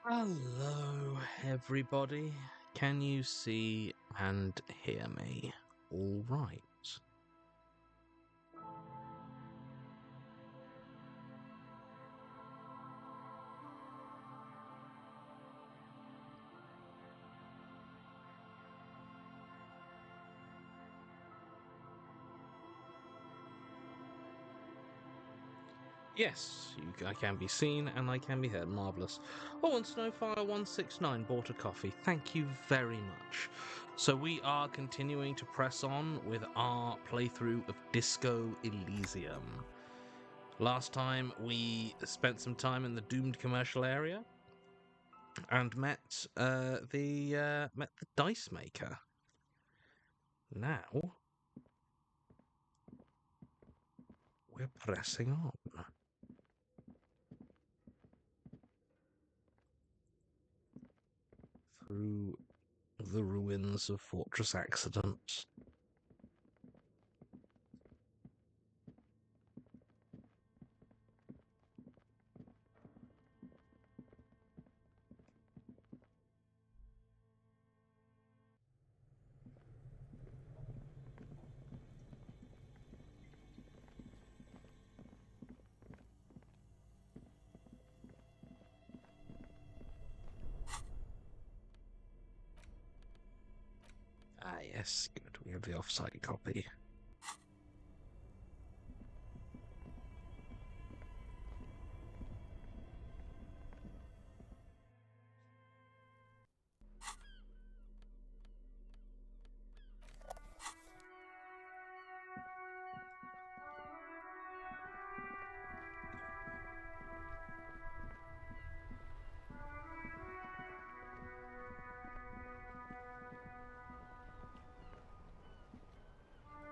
Hello, everybody. Can you see and hear me? All right. Yes, I can be seen and I can be heard. Marvellous. Oh, and Snowfire169 bought a coffee. Thank you very much. So we are continuing to press on with our playthrough of Disco Elysium. Last time we spent some time in the doomed commercial area and met the dice maker. Now we're pressing on. Through the ruins of Fortress Accident. Ah, yes, good. We have the off-site copy.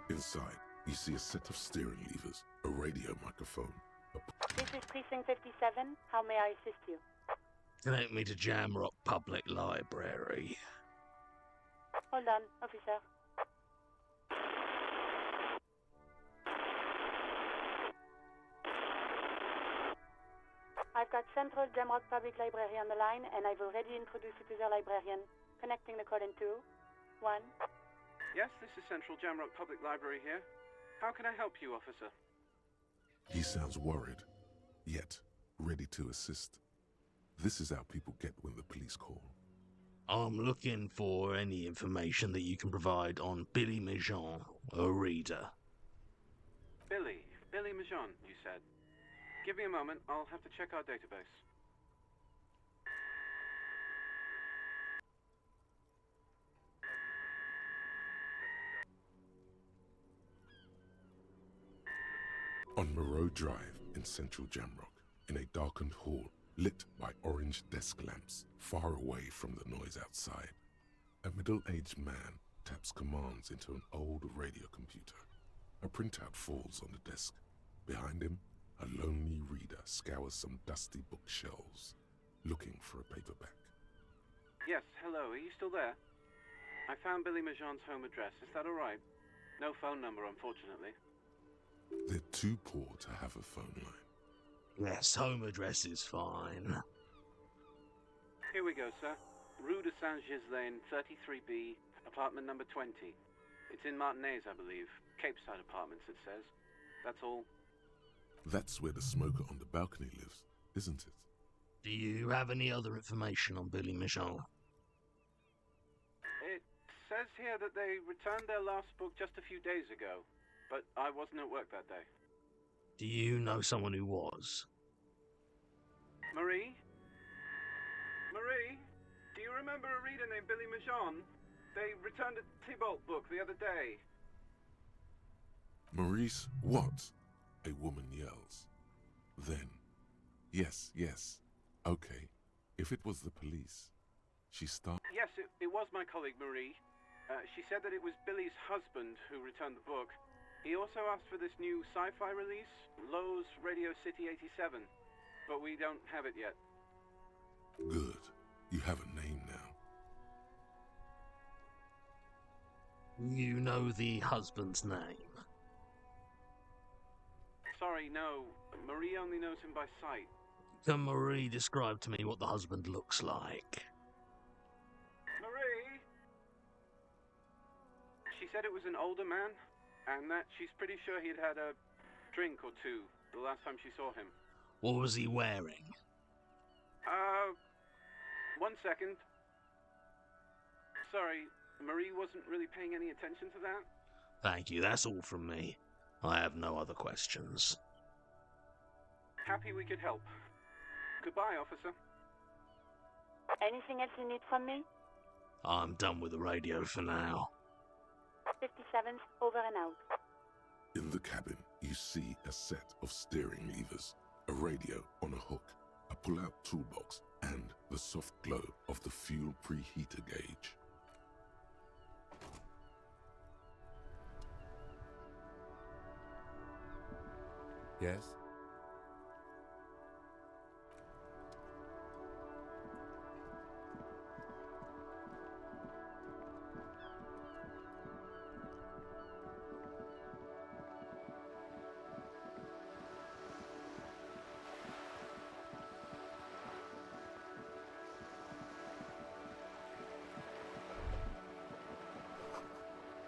Inside, you see a set of steering levers, a radio microphone. This is Precinct 57. How may I assist you? Take me to Jamrock Public Library. Hold on, officer. I've got Central Jamrock Public Library on the line, and I've already introduced you to the librarian. Connecting the call in 2, 1. Yes, this is Central Jamrock Public Library here. How can I help you, officer? He sounds worried, yet ready to assist. This is how people get when the police call. I'm looking for any information that you can provide on Billy Mijon, a reader. Billy Majon, you said. Give me a moment, I'll have to check our database. On Moreau Drive in central Jamrock, in a darkened hall lit by orange desk lamps, far away from the noise outside, a middle-aged man taps commands into an old radio computer. A printout falls on the desk. Behind him, a lonely reader scours some dusty bookshelves, looking for a paperback. Yes, hello, are you still there? I found Billy Majon's home address, is that alright? No phone number, unfortunately. They're too poor to have a phone line. Yes, home address is fine. Here we go, sir. Rue de Saint-Ghislain, 33B, apartment number 20. It's in Martinez, I believe. Cape Side Apartments, it says. That's all. That's where the smoker on the balcony lives, isn't it? Do you have any other information on Billy Mijon? It says here that they returned their last book just a few days ago, but I wasn't at work that day. Do you know someone who was? Marie? Marie? Do you remember a reader named Billy Majon? They returned a Tybalt book the other day. Maurice, what? A woman yells. Then, yes, okay, if it was the police, she starts. Yes, it was my colleague Marie. She said that it was Billy's husband who returned the book. He also asked for this new sci-fi release, Lowe's Radio City 87, but we don't have it yet. Good, you have a name now. You know the husband's name? Sorry, no. Marie only knows him by sight. Can Marie describe to me what the husband looks like? Marie? She said it was an older man, and that she's pretty sure he'd had a drink or two the last time she saw him. What was he wearing? 1 second. Sorry, Marie wasn't really paying any attention to that. Thank you, that's all from me. I have no other questions. Happy we could help. Goodbye, officer. Anything else you need from me? I'm done with the radio for now. 57th, over and out. In the cabin, you see a set of steering levers, a radio on a hook, a pull-out toolbox, and the soft glow of the fuel preheater gauge. Yes?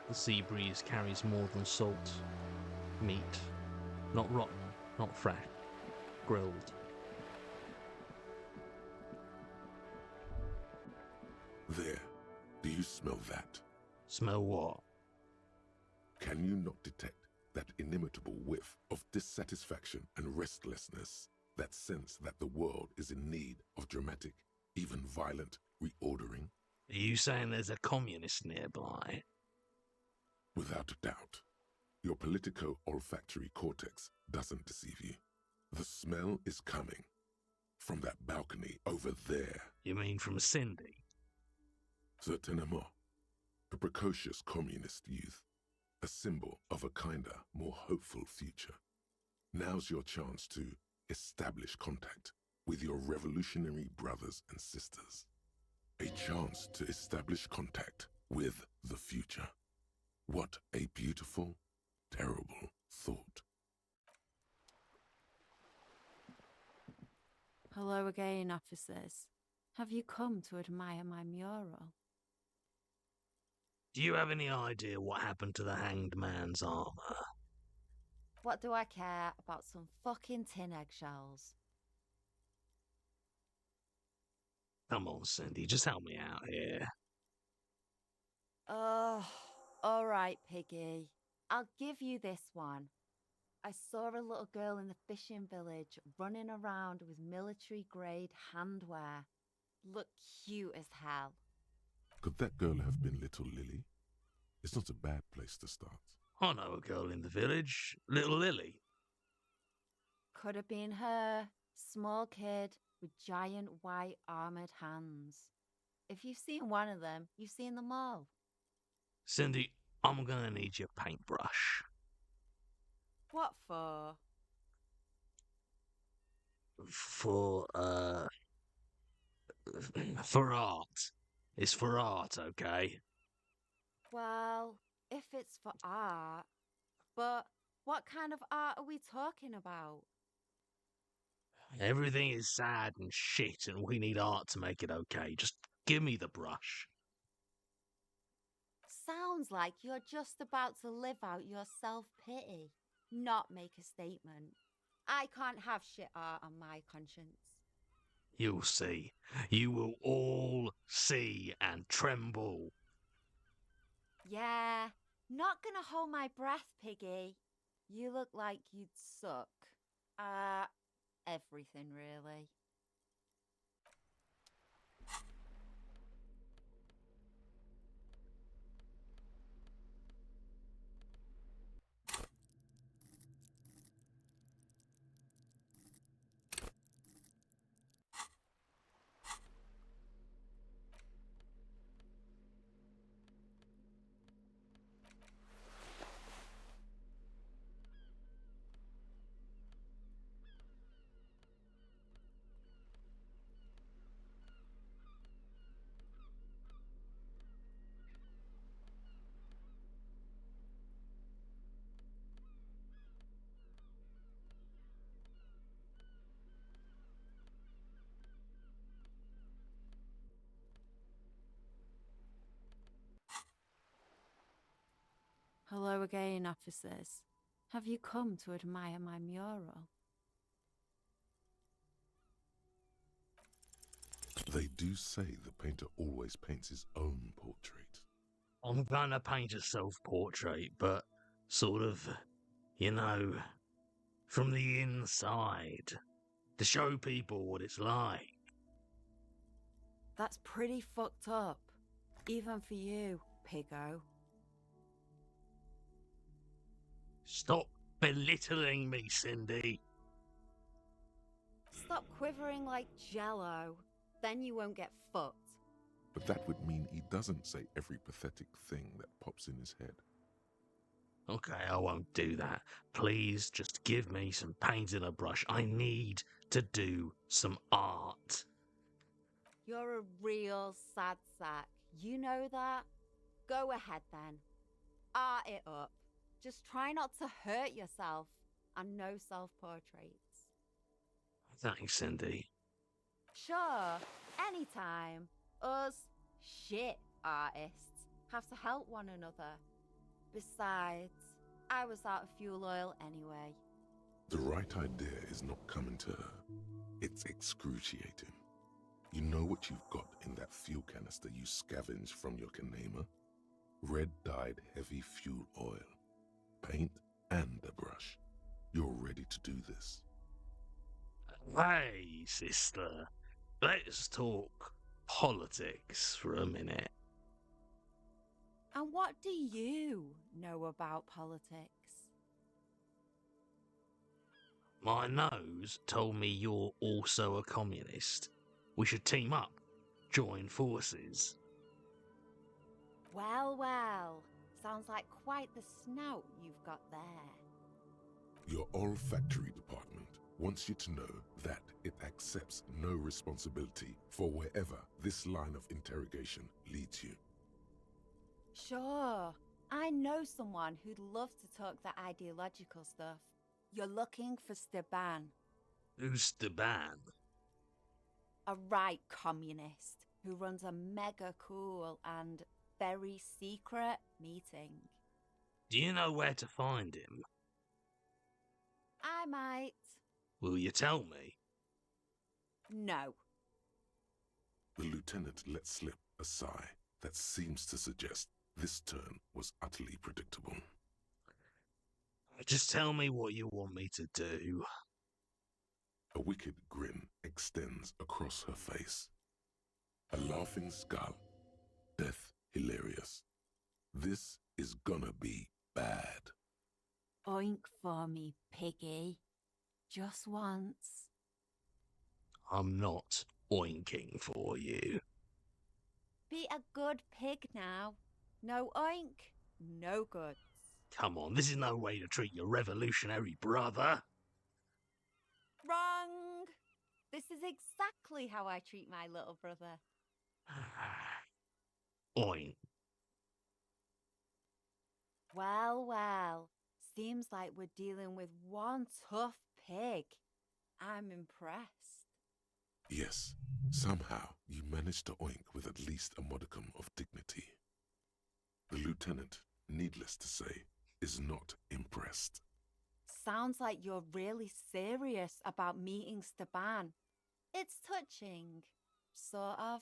The sea breeze carries more than salt. Meat. Not rotten, not fresh. Grilled. There. Do you smell that? Smell what? Can you not detect that inimitable whiff of dissatisfaction and restlessness, that sense that the world is in need of dramatic, even violent reordering? Are you saying there's a communist nearby? Without a doubt. Your politico-olfactory cortex doesn't deceive you. The smell is coming from that balcony over there. You mean from Cindy? Certainement. A precocious communist youth. A symbol of a kinder, more hopeful future. Now's your chance to establish contact with your revolutionary brothers and sisters. A chance to establish contact with the future. What a beautiful, terrible thought. Hello again, officers. Have you come to admire my mural? Do you have any idea what happened to the hanged man's armor? What do I care about some fucking tin eggshells? Come on, Cindy, just help me out here. Oh, all right, Piggy. I'll give you this one. I saw a little girl in the fishing village running around with military-grade handwear. Looked cute as hell. Could that girl have been little Lily? It's not a bad place to start. I know a girl in the village, Little Lily. Could have been her. Small kid with giant white armored hands. If you've seen one of them, you've seen them all. Cindy, I'm gonna need your paintbrush. What for? For art. It's for art, okay? Well, if it's for art. But what kind of art are we talking about? Everything is sad and shit, and we need art to make it okay. Just give me the brush. Sounds like you're just about to live out your self-pity, not make a statement. I can't have shit art on my conscience. You'll see. You will all see and tremble. Yeah, not gonna hold my breath, Piggy. You look like you'd suck. Everything really. Hello again, officers. Have you come to admire my mural? They do say the painter always paints his own portrait. I'm gonna paint a self-portrait, but sort of, you know, from the inside, to show people what it's like. That's pretty fucked up. Even for you, piggo. Stop belittling me, Cindy. Stop quivering like jello. Then you won't get fucked. But that would mean he doesn't say every pathetic thing that pops in his head. Okay, I won't do that. Please just give me some paint and a brush. I need to do some art. You're a real sad sack. You know that? Go ahead then. Art it up. Just try not to hurt yourself. And no self-portraits. Thanks, Cindy. Sure, anytime. Us shit artists have to help one another. Besides, I was out of fuel oil anyway. The right idea is not coming to her. It's excruciating. You know what you've got in that fuel canister you scavenged from your Kanema? Red-dyed heavy fuel oil. Paint and a brush. You're ready to do this. Hey, sister. Let's talk politics for a minute. And what do you know about politics? My nose told me you're also a communist. We should team up, join forces. Well, well. Sounds like quite the snout you've got there. Your olfactory department wants you to know that it accepts no responsibility for wherever this line of interrogation leads you. Sure. I know someone who'd love to talk the ideological stuff. You're looking for Steban. Who's the ban? A right communist who runs a mega cool and very secret meeting. Do you know where to find him? I might. Will you tell me? No. The lieutenant let slip a sigh that seems to suggest this turn was utterly predictable. Just tell me what you want me to do. A wicked grin extends across her face. A laughing skull. Death hilarious. This is gonna be bad. Oink for me, piggy. Just once. I'm not oinking for you. Be a good pig now. No oink, no goods. Come on, this is no way to treat your revolutionary brother. Wrong! This is exactly how I treat my little brother. Oink. Well, well. Seems like we're dealing with one tough pig. I'm impressed. Yes, somehow you managed to oink with at least a modicum of dignity. The lieutenant, needless to say, is not impressed. Sounds like you're really serious about meeting Steban. It's touching, sort of.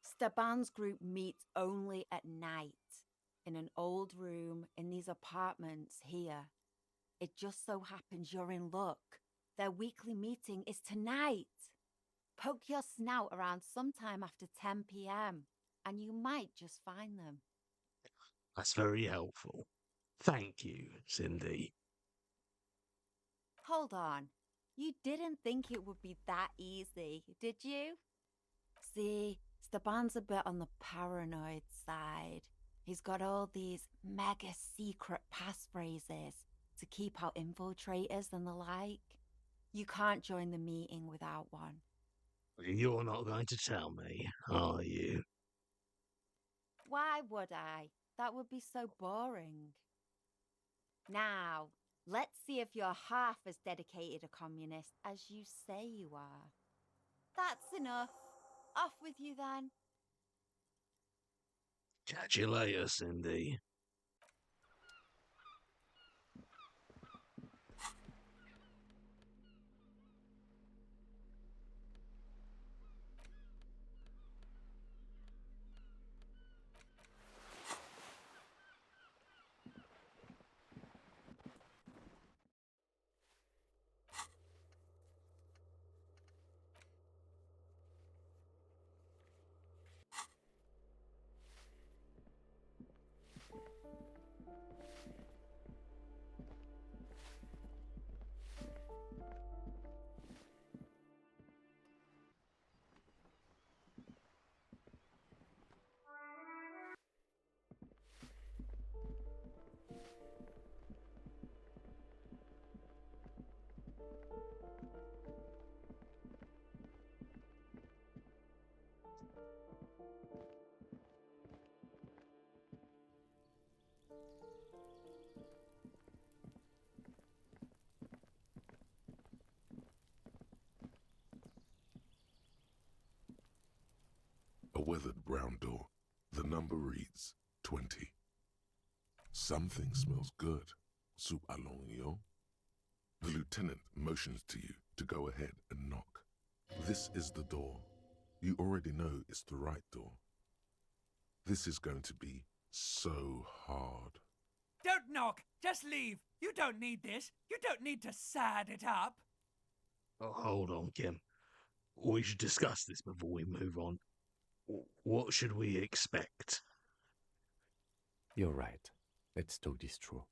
Steban's group meets only at night, in an old room in these apartments here. It just so happens you're in luck. Their weekly meeting is tonight. Poke your snout around sometime after 10 p.m. and you might just find them. That's very helpful. Thank you, Cindy. Hold on. You didn't think it would be that easy, did you? See, Steban's a bit on the paranoid side. He's got all these mega secret passphrases to keep out infiltrators and the like. You can't join the meeting without one. You're not going to tell me, are you? Why would I? That would be so boring. Now, let's see if you're half as dedicated a communist as you say you are. That's enough. Off with you then. Catch you later, Cindy. weathered brown door. The number reads 20. Something smells good. Soup allons, yo. The lieutenant motions to you to go ahead and knock. This is the door. You already know it's the right door. This is going to be so hard. Don't knock! Just leave! You don't need this! You don't need to sad it up! Oh, hold on, Kim. We should discuss this before we move on. What should we expect? You're right. Let's talk this through.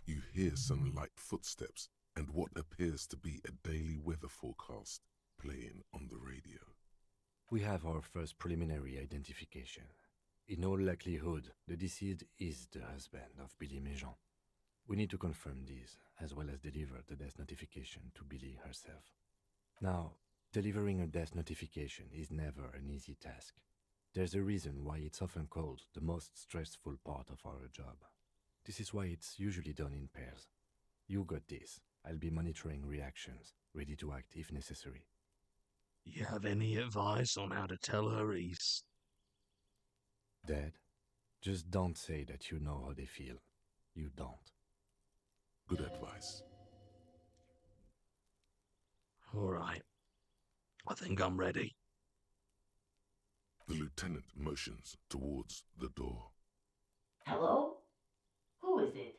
You hear some light footsteps and what appears to be a daily weather forecast playing on the radio. We have our first preliminary identification. In all likelihood, the deceased is the husband of Billy Méjean. We need to confirm this, as well as deliver the death notification to Billy herself. Now, delivering a death notification is never an easy task. There's a reason why it's often called the most stressful part of our job. This is why it's usually done in pairs. You got this. I'll be monitoring reactions, ready to act if necessary. You have any advice on how to tell her he's Dead? Just don't say that you know how they feel. You don't. Good advice. all right? I think I'm ready. The lieutenant motions towards the door, Hello? Who is it?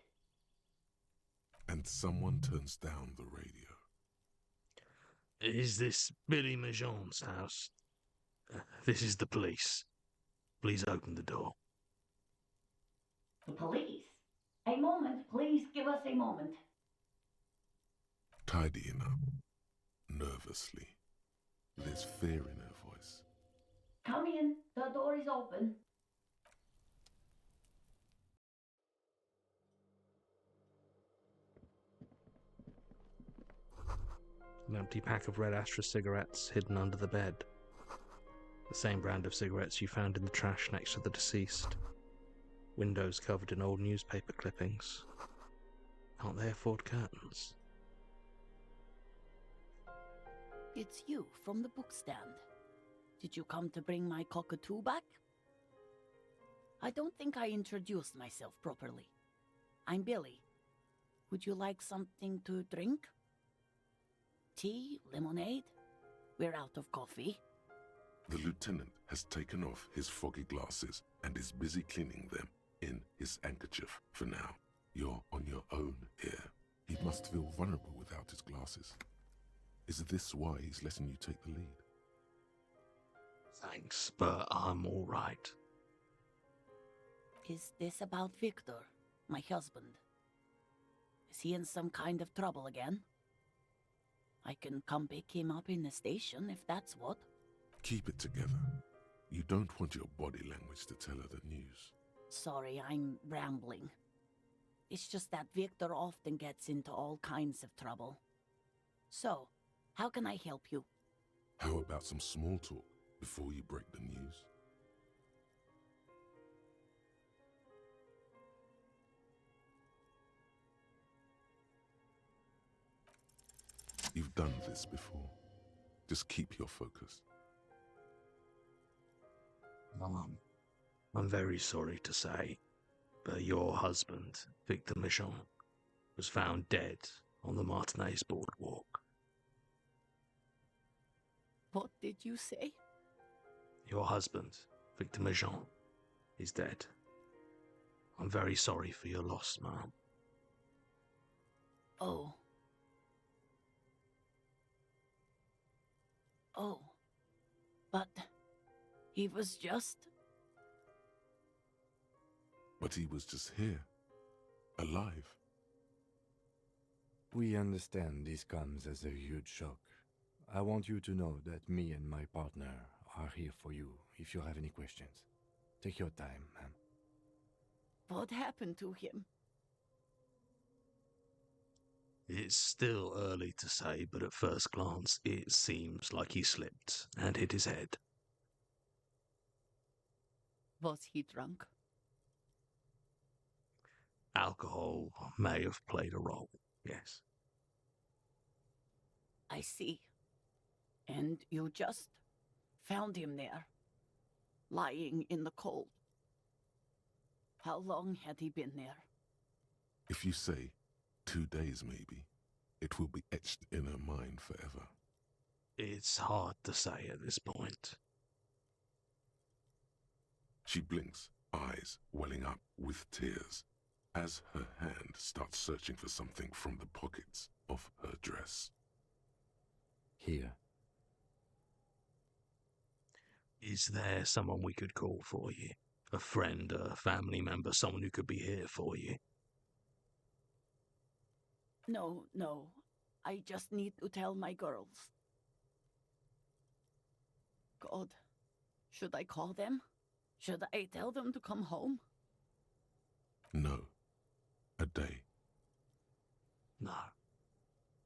and someone turns down the radio. Is this Billy Méjean's house? This is the police. Please open the door. The police? A moment, please give us a moment. Tidying up, nervously. There's fear in her voice. Come in, the door is open. An empty pack of red Astra cigarettes hidden under the bed. The same brand of cigarettes you found in the trash next to the deceased. Windows covered in old newspaper clippings. Can't they afford curtains? It's you from the book stand. Did you come to bring my cockatoo back? I don't think I introduced myself properly. I'm Billy. Would you like something to drink? Tea? Lemonade? We're out of coffee. The lieutenant has taken off his foggy glasses and is busy cleaning them in his handkerchief for now. You're on your own here. He must feel vulnerable without his glasses. Is this why he's letting you take the lead? Thanks, but I'm all right. Is this about Victor, my husband? Is he in some kind of trouble again? I can come pick him up in the station if that's what. Keep it together. You don't want your body language to tell her the news. Sorry, I'm rambling. It's just that Victor often gets into all kinds of trouble. So, how can I help you? How about some small talk before you break the news? You've done this before. Just keep your focus. I'm very sorry to say, but your husband, Victor Méjean, was found dead on the Martinez boardwalk. What did you say? Your husband, Victor Méjean, is dead. I'm very sorry for your loss, ma'am. Oh. Oh. But he was just... But he was just here, alive. We understand this comes as a huge shock. I want you to know that me and my partner are here for you if you have any questions. Take your time, ma'am. What happened to him? It's still early to say, but at first glance, it seems like he slipped and hit his head. Was he drunk? Alcohol may have played a role, yes. I see. And you just Found him there, lying in the cold. How long had he been there? If you say 2 days maybe, it will be etched in her mind forever. It's hard to say at this point. She blinks, eyes welling up with tears, as her hand starts searching for something from the pockets of her dress. Here. Is there someone we could call for you? A friend, a family member, someone who could be here for you? No, no. I just need to tell my girls. God, should I call them? Should I tell them to come home? No. A day. No.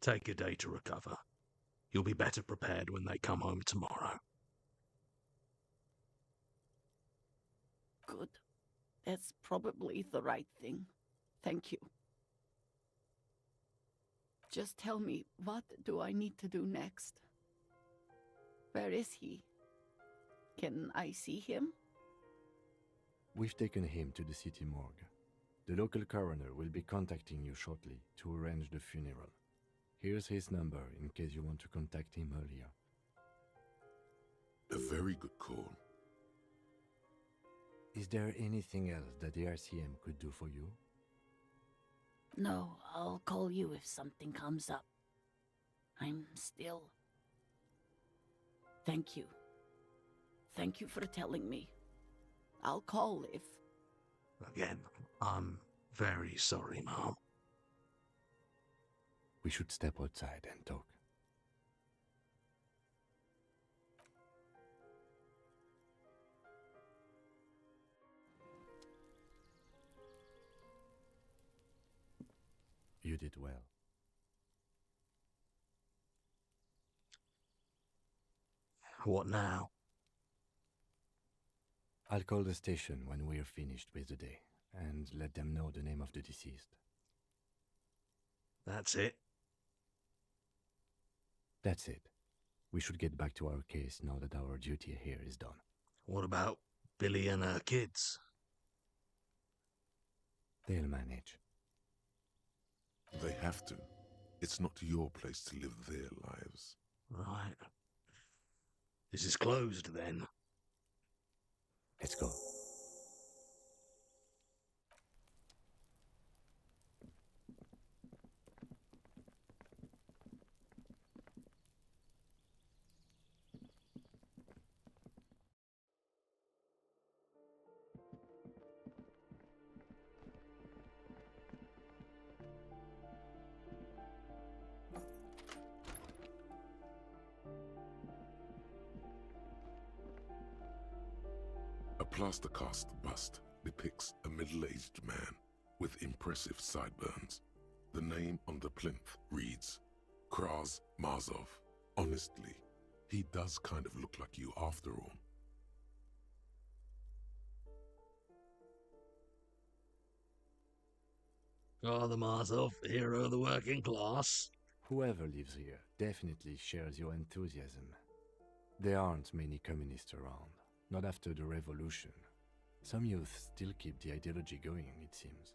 Take a day to recover. You'll be better prepared when they come home tomorrow. Good. That's probably the right thing. Thank you. Just tell me, what do I need to do next? Where is he? Can I see him? We've taken him to the city morgue. The local coroner will be contacting you shortly to arrange the funeral. Here's his number in case you want to contact him earlier. A very good call. Is there anything else that the RCM could do for you? No, I'll call you if something comes up. I'm still... Thank you. Thank you for telling me. I'll call if... Again, I'm very sorry, Mom. We should step outside and talk. You did well. What now? I'll call the station when we're finished with the day, and let them know the name of the deceased. That's it? That's it. We should get back to our case now that our duty here is done. What about Billy and her kids? They'll manage. They have to. It's not your place to live their lives. Right. This is closed then. Let's go. A plaster cast bust depicts a middle-aged man with impressive sideburns. The name on the plinth reads, Kraz Marzov. Honestly, he does kind of look like you after all. Oh, the Marzov, hero of the working class. Whoever lives here definitely shares your enthusiasm. There aren't many communists around, not after the revolution. Some youth still keep the ideology going, it seems.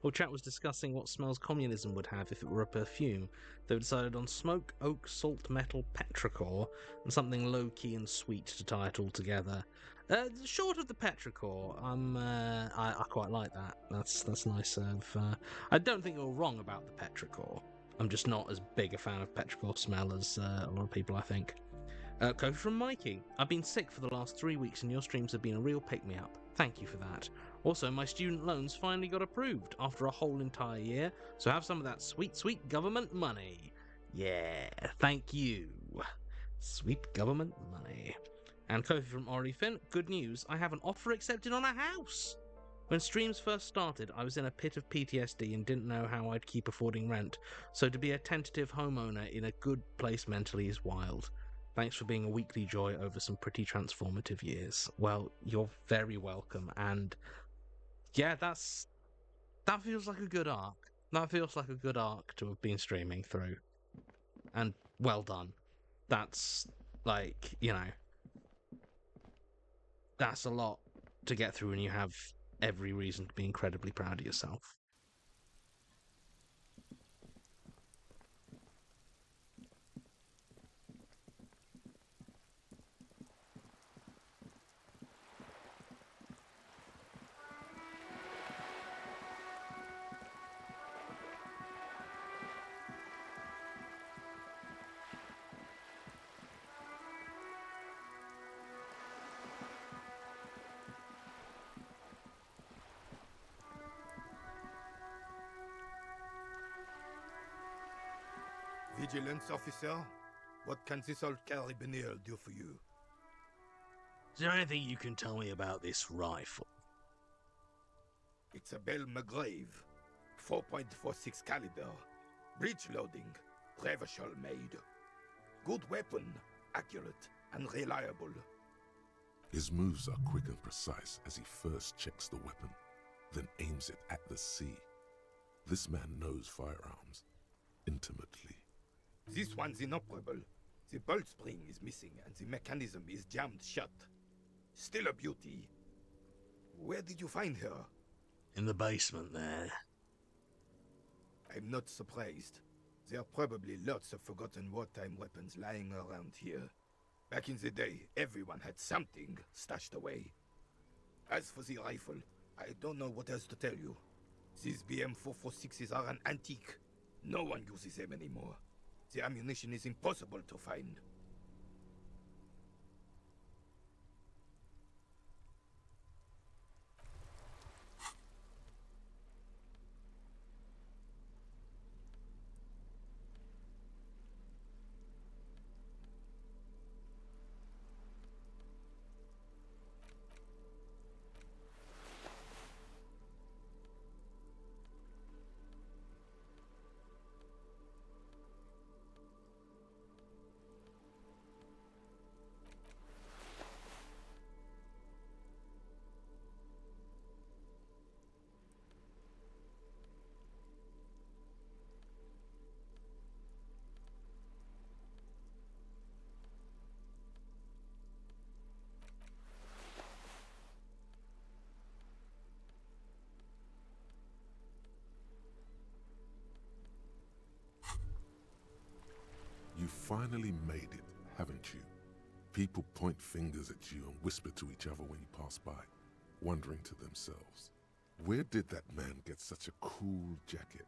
Well, chat was discussing what smells communism would have if it were a perfume. They decided on smoke, oak, salt, metal, petrichor, and something low-key and sweet to tie it all together. Short of the petrichor, I quite like that. That's nice. I don't think you're wrong about the petrichor. I'm just not as big a fan of petrichor smell as a lot of people, I think. Code from Mikey. I've been sick for the last 3 weeks and your streams have been a real pick-me-up. Thank you for that. Also, my student loans finally got approved after a whole entire year, so have some of that sweet, sweet government money. Yeah, thank you. Sweet government money. And Kofi from Orifin, good news, I have an offer accepted on a house. When streams first started, I was in a pit of PTSD and didn't know how I'd keep affording rent, so to be a tentative homeowner in a good place mentally is wild. Thanks for being a weekly joy over some pretty transformative years. Well, you're very welcome, and yeah, that feels like a good arc. That feels like a good arc to have been streaming through. And well done. That's, like, you know, that's a lot to get through, and you have every reason to be incredibly proud of yourself. Vigilance officer, what can this old carabiner do for you? Is there anything you can tell me about this rifle? It's a Bell McGrave, 4.46 caliber, breech loading, Revachol made. Good weapon, accurate and reliable. His moves are quick and precise as he first checks the weapon, then aims it at the sea. This man knows firearms intimately. This one's inoperable. The bolt spring is missing and the mechanism is jammed shut. Still a beauty. Where did you find her? In the basement there. I'm not surprised. There are probably lots of forgotten wartime weapons lying around here. Back in the day, everyone had something stashed away. As for the rifle, I don't know what else to tell you. These BM-446s are an antique. No one uses them anymore. The ammunition is impossible to find. You finally made it, haven't you? People point fingers at you and whisper to each other when you pass by, wondering to themselves, where did that man get such a cool jacket?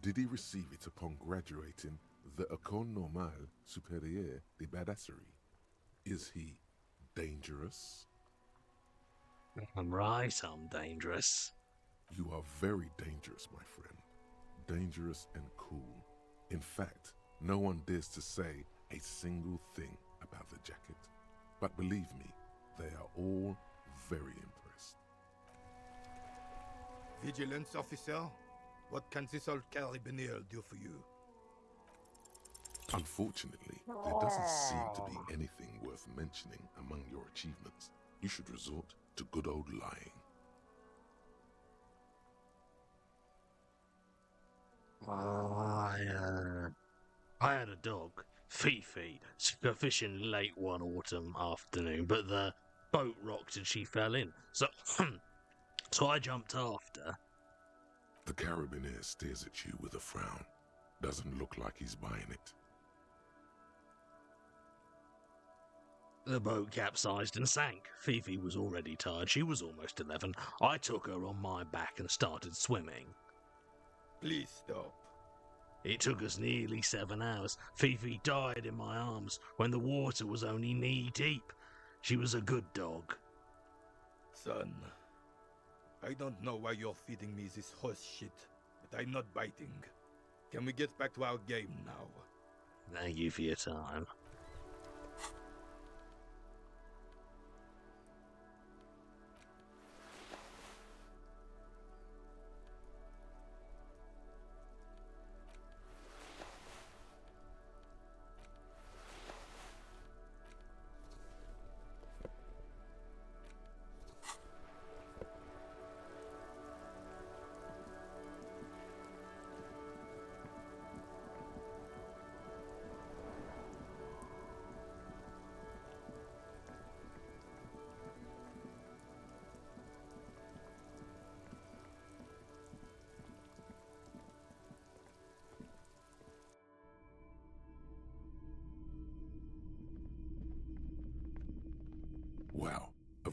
Did he receive it upon graduating the École Normale Supérieure de Badasserie? Is he dangerous? I'm right, I'm dangerous. You are very dangerous, my friend. Dangerous and cool. In fact, no one dares to say a single thing about the jacket. But believe me, they are all very impressed. Vigilance officer, what can this old carabiner do for you? Unfortunately, there doesn't seem to be anything worth mentioning among your achievements. You should resort to good old lying. I had a dog, Fifi, go fishing late one autumn afternoon, but the boat rocked and she fell in. So I jumped after. The carabiner stares at you with a frown. Doesn't look like he's buying it. The boat capsized and sank. Fifi was already tired. She was almost 11. I took her on my back and started swimming. Please stop. It took us nearly 7 hours. Fifi died in my arms when the water was only knee-deep. She was a good dog. Son, I don't know why you're feeding me this horse shit, but I'm not biting. Can we get back to our game now? Thank you for your time.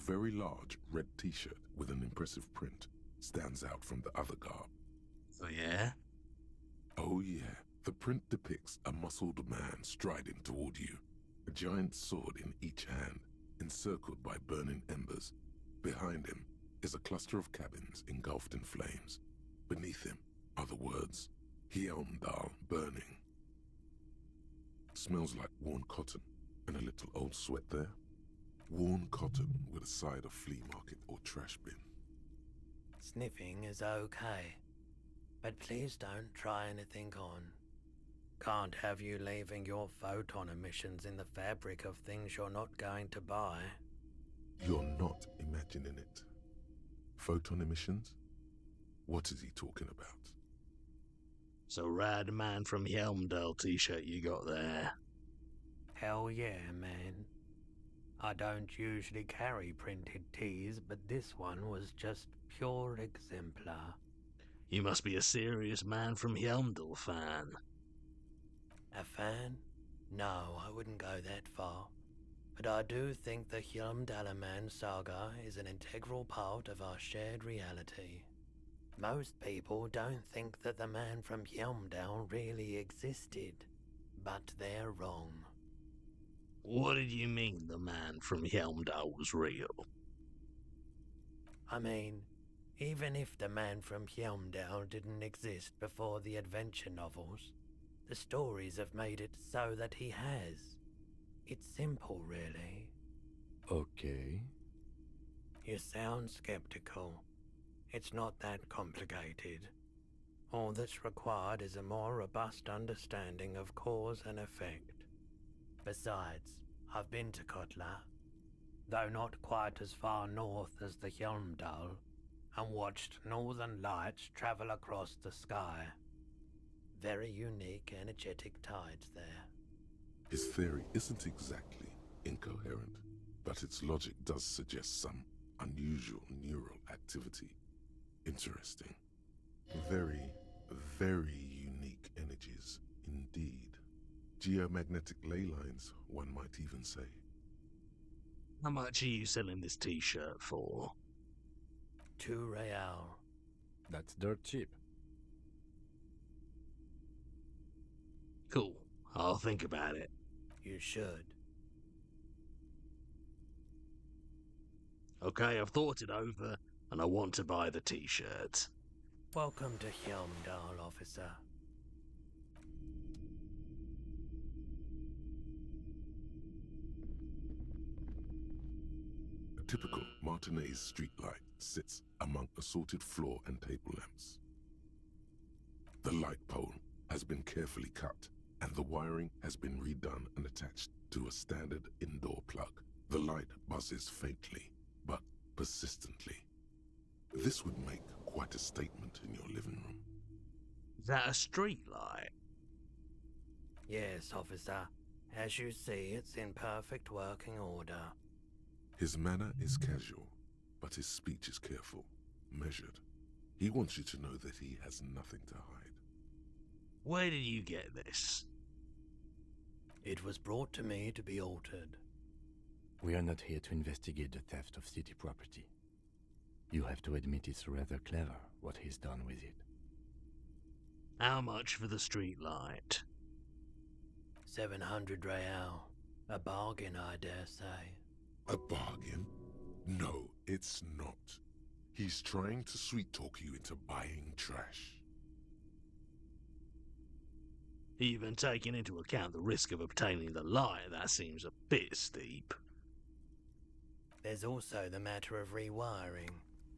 very large red t-shirt with an impressive print stands out from the other garb. Oh, yeah? Oh yeah, the print depicts a muscled man striding toward you, a giant sword in each hand, encircled by burning embers. Behind him is a cluster of cabins engulfed in flames. Beneath him are the words, Hjelmdal burning. Smells like worn cotton and a little old sweat there. Worn cotton with a side of flea market or trash bin. Sniffing is okay, but please don't try anything on. Can't have you leaving your photon emissions in the fabric of things you're not going to buy. You're not imagining it. Photon emissions? What is he talking about? So rad man from Hjelmdal t-shirt you got there. Hell yeah, man. I don't usually carry printed tees, but this one was just pure exemplar. You must be a serious man from Hjelmdal fan. A fan? No, I wouldn't go that far. But I do think the Hjelmdalaman saga is an integral part of our shared reality. Most people don't think that the man from Hjelmdal really existed, but they're wrong. What did you mean the man from Hjelmdal was real? I mean, even if the man from Hjelmdal didn't exist before the adventure novels, the stories have made it so that he has. It's simple, really. Okay. You sound skeptical. It's not that complicated. All that's required is a more robust understanding of cause and effect. Besides, I've been to Kotla, though not quite as far north as the Hjelmdal, and watched northern lights travel across the sky. Very unique, energetic tides there. His theory isn't exactly incoherent, but its logic does suggest some unusual neural activity. Interesting. Very, very unique energies indeed. Geomagnetic ley lines, one might even say. How much are you selling this t-shirt for? 2 real. That's dirt cheap. Cool. I'll think about it. You should. Okay, I've thought it over, and I want to buy the t-shirt. Welcome to Hjelmdal, officer. A typical Martinez streetlight sits among assorted floor and table lamps. The light pole has been carefully cut, and the wiring has been redone and attached to a standard indoor plug. The light buzzes faintly, but persistently. This would make quite a statement in your living room. Is that a street light? Yes, officer. As you see, it's in perfect working order. His manner is casual, but his speech is careful, measured. He wants you to know that he has nothing to hide. Where did you get this? It was brought to me to be altered. We are not here to investigate the theft of city property. You have to admit it's rather clever what he's done with it. How much for the street light? 700 real. A bargain, I dare say. A bargain? No, it's not. He's trying to sweet-talk you into buying trash. Even taking into account the risk of obtaining the light, that seems a bit steep. There's also the matter of rewiring,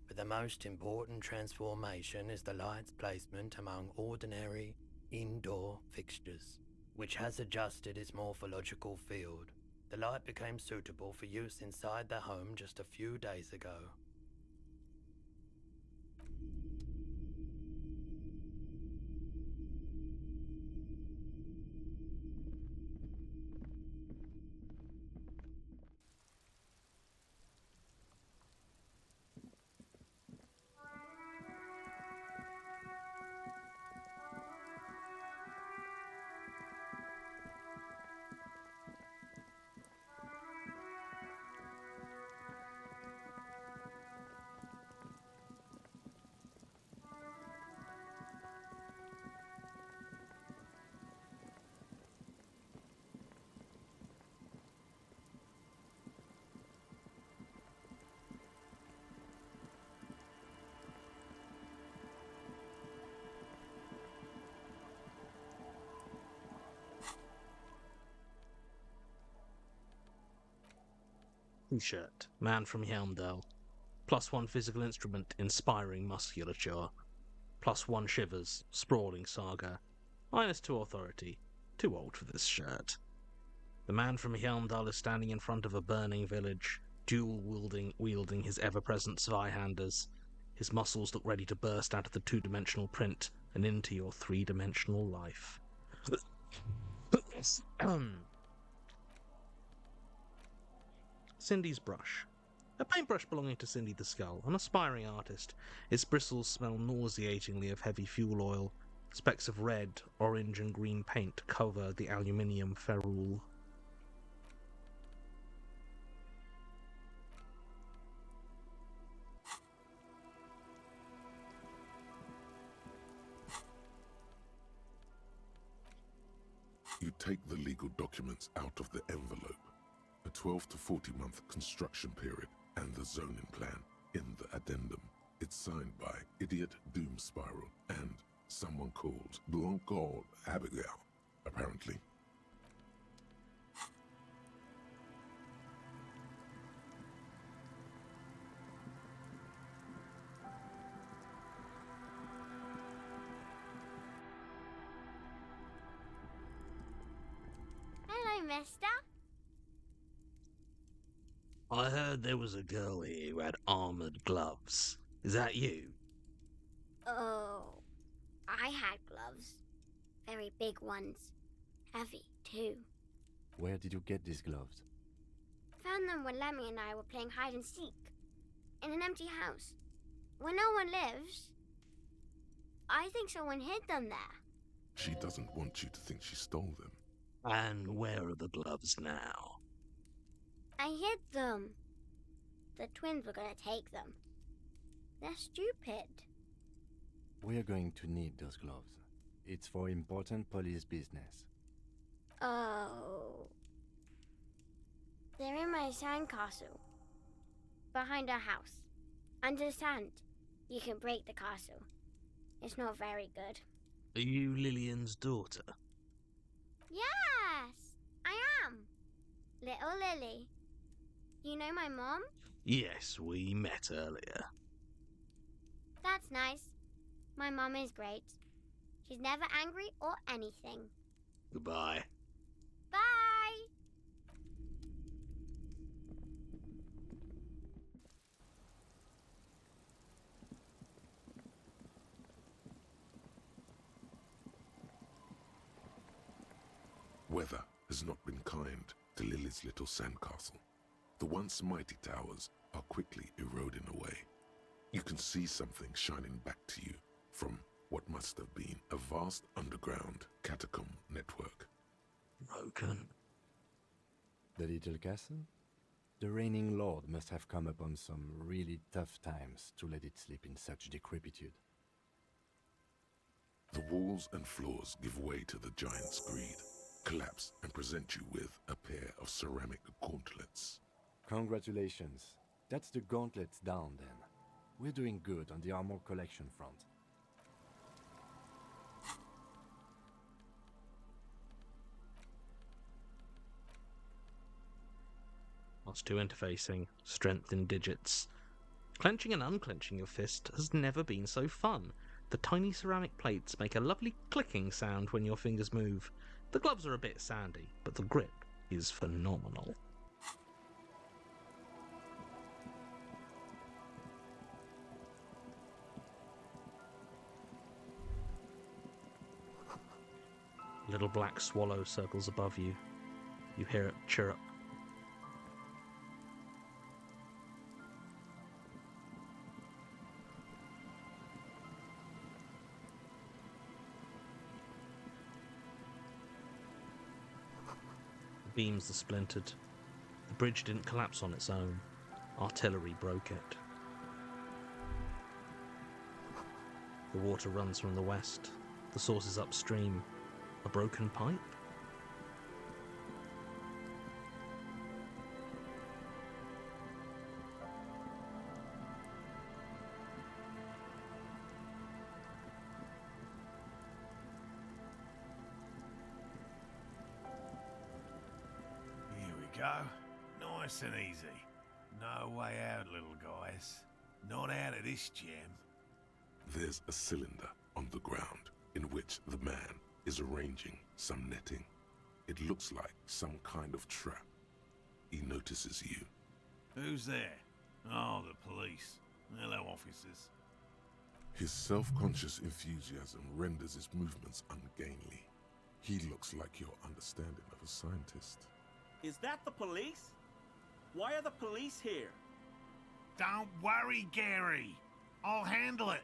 but the most important transformation is the light's placement among ordinary, indoor fixtures, which has adjusted its morphological field. The light became suitable for use inside the home just a few days ago. T-shirt, man from Helmdale. +1 physical instrument, inspiring musculature. +1 shivers, sprawling saga. -2 authority, too old for this shirt. The man from Helmdal is standing in front of a burning village, dual-wielding his ever-present Zweihanders. His muscles look ready to burst out of the two-dimensional print and into your three-dimensional life. Cindy's brush. A paintbrush belonging to Cindy the Skull, an aspiring artist. Its bristles smell nauseatingly of heavy fuel oil. Specks of red, orange and green paint cover the aluminium ferrule. You take the legal documents out of the envelope. A 12 to 40 month construction period and the zoning plan in the addendum. It's signed by Idiot Doom Spiral and someone called Blanco Abigail, apparently. Hello, mister. I heard there was a girl here who had armoured gloves. Is that you? Oh, I had gloves. Very big ones. Heavy, too. Where did you get these gloves? Found them when Lemmy and I were playing hide and seek. In an empty house. Where no one lives. I think someone hid them there. She doesn't want you to think she stole them. And where are the gloves now? I hid them. The twins were gonna take them. They're stupid. We're going to need those gloves. It's for important police business. Oh. They're in my sandcastle. Behind our house. Under the sand. You can break the castle. It's not very good. Are you Lillian's daughter? Yes, I am. Little Lily. You know my mom? Yes, we met earlier. That's nice. My mom is great. She's never angry or anything. Goodbye. Bye! Weather has not been kind to Lily's little sandcastle. The once mighty towers are quickly eroding away. You can see something shining back to you from what must have been a vast underground catacomb network. Broken. The little castle? The reigning lord must have come upon some really tough times to let it sleep in such decrepitude. The walls and floors give way to the giant's greed, collapse and present you with a pair of ceramic gauntlets. Congratulations. That's the gauntlets down then. We're doing good on the armor collection front. +2 interfacing, strength in digits. Clenching and unclenching your fist has never been so fun. The tiny ceramic plates make a lovely clicking sound when your fingers move. The gloves are a bit sandy, but the grip is phenomenal. A little black swallow circles above you. You hear it chirrup. The beams are splintered. The bridge didn't collapse on its own. Artillery broke it. The water runs from the west. The source is upstream. A broken pipe? Here we go. Nice and easy. No way out, little guys. Not out of this jam. There's a cylinder on the ground in which the man is arranging some netting. It looks like some kind of trap. He notices you. Who's there? Oh, the police. Hello, officers. His self-conscious enthusiasm renders his movements ungainly. He looks like your understanding of a scientist. Is that the police? Why are the police here? Don't worry, Gary. I'll handle it.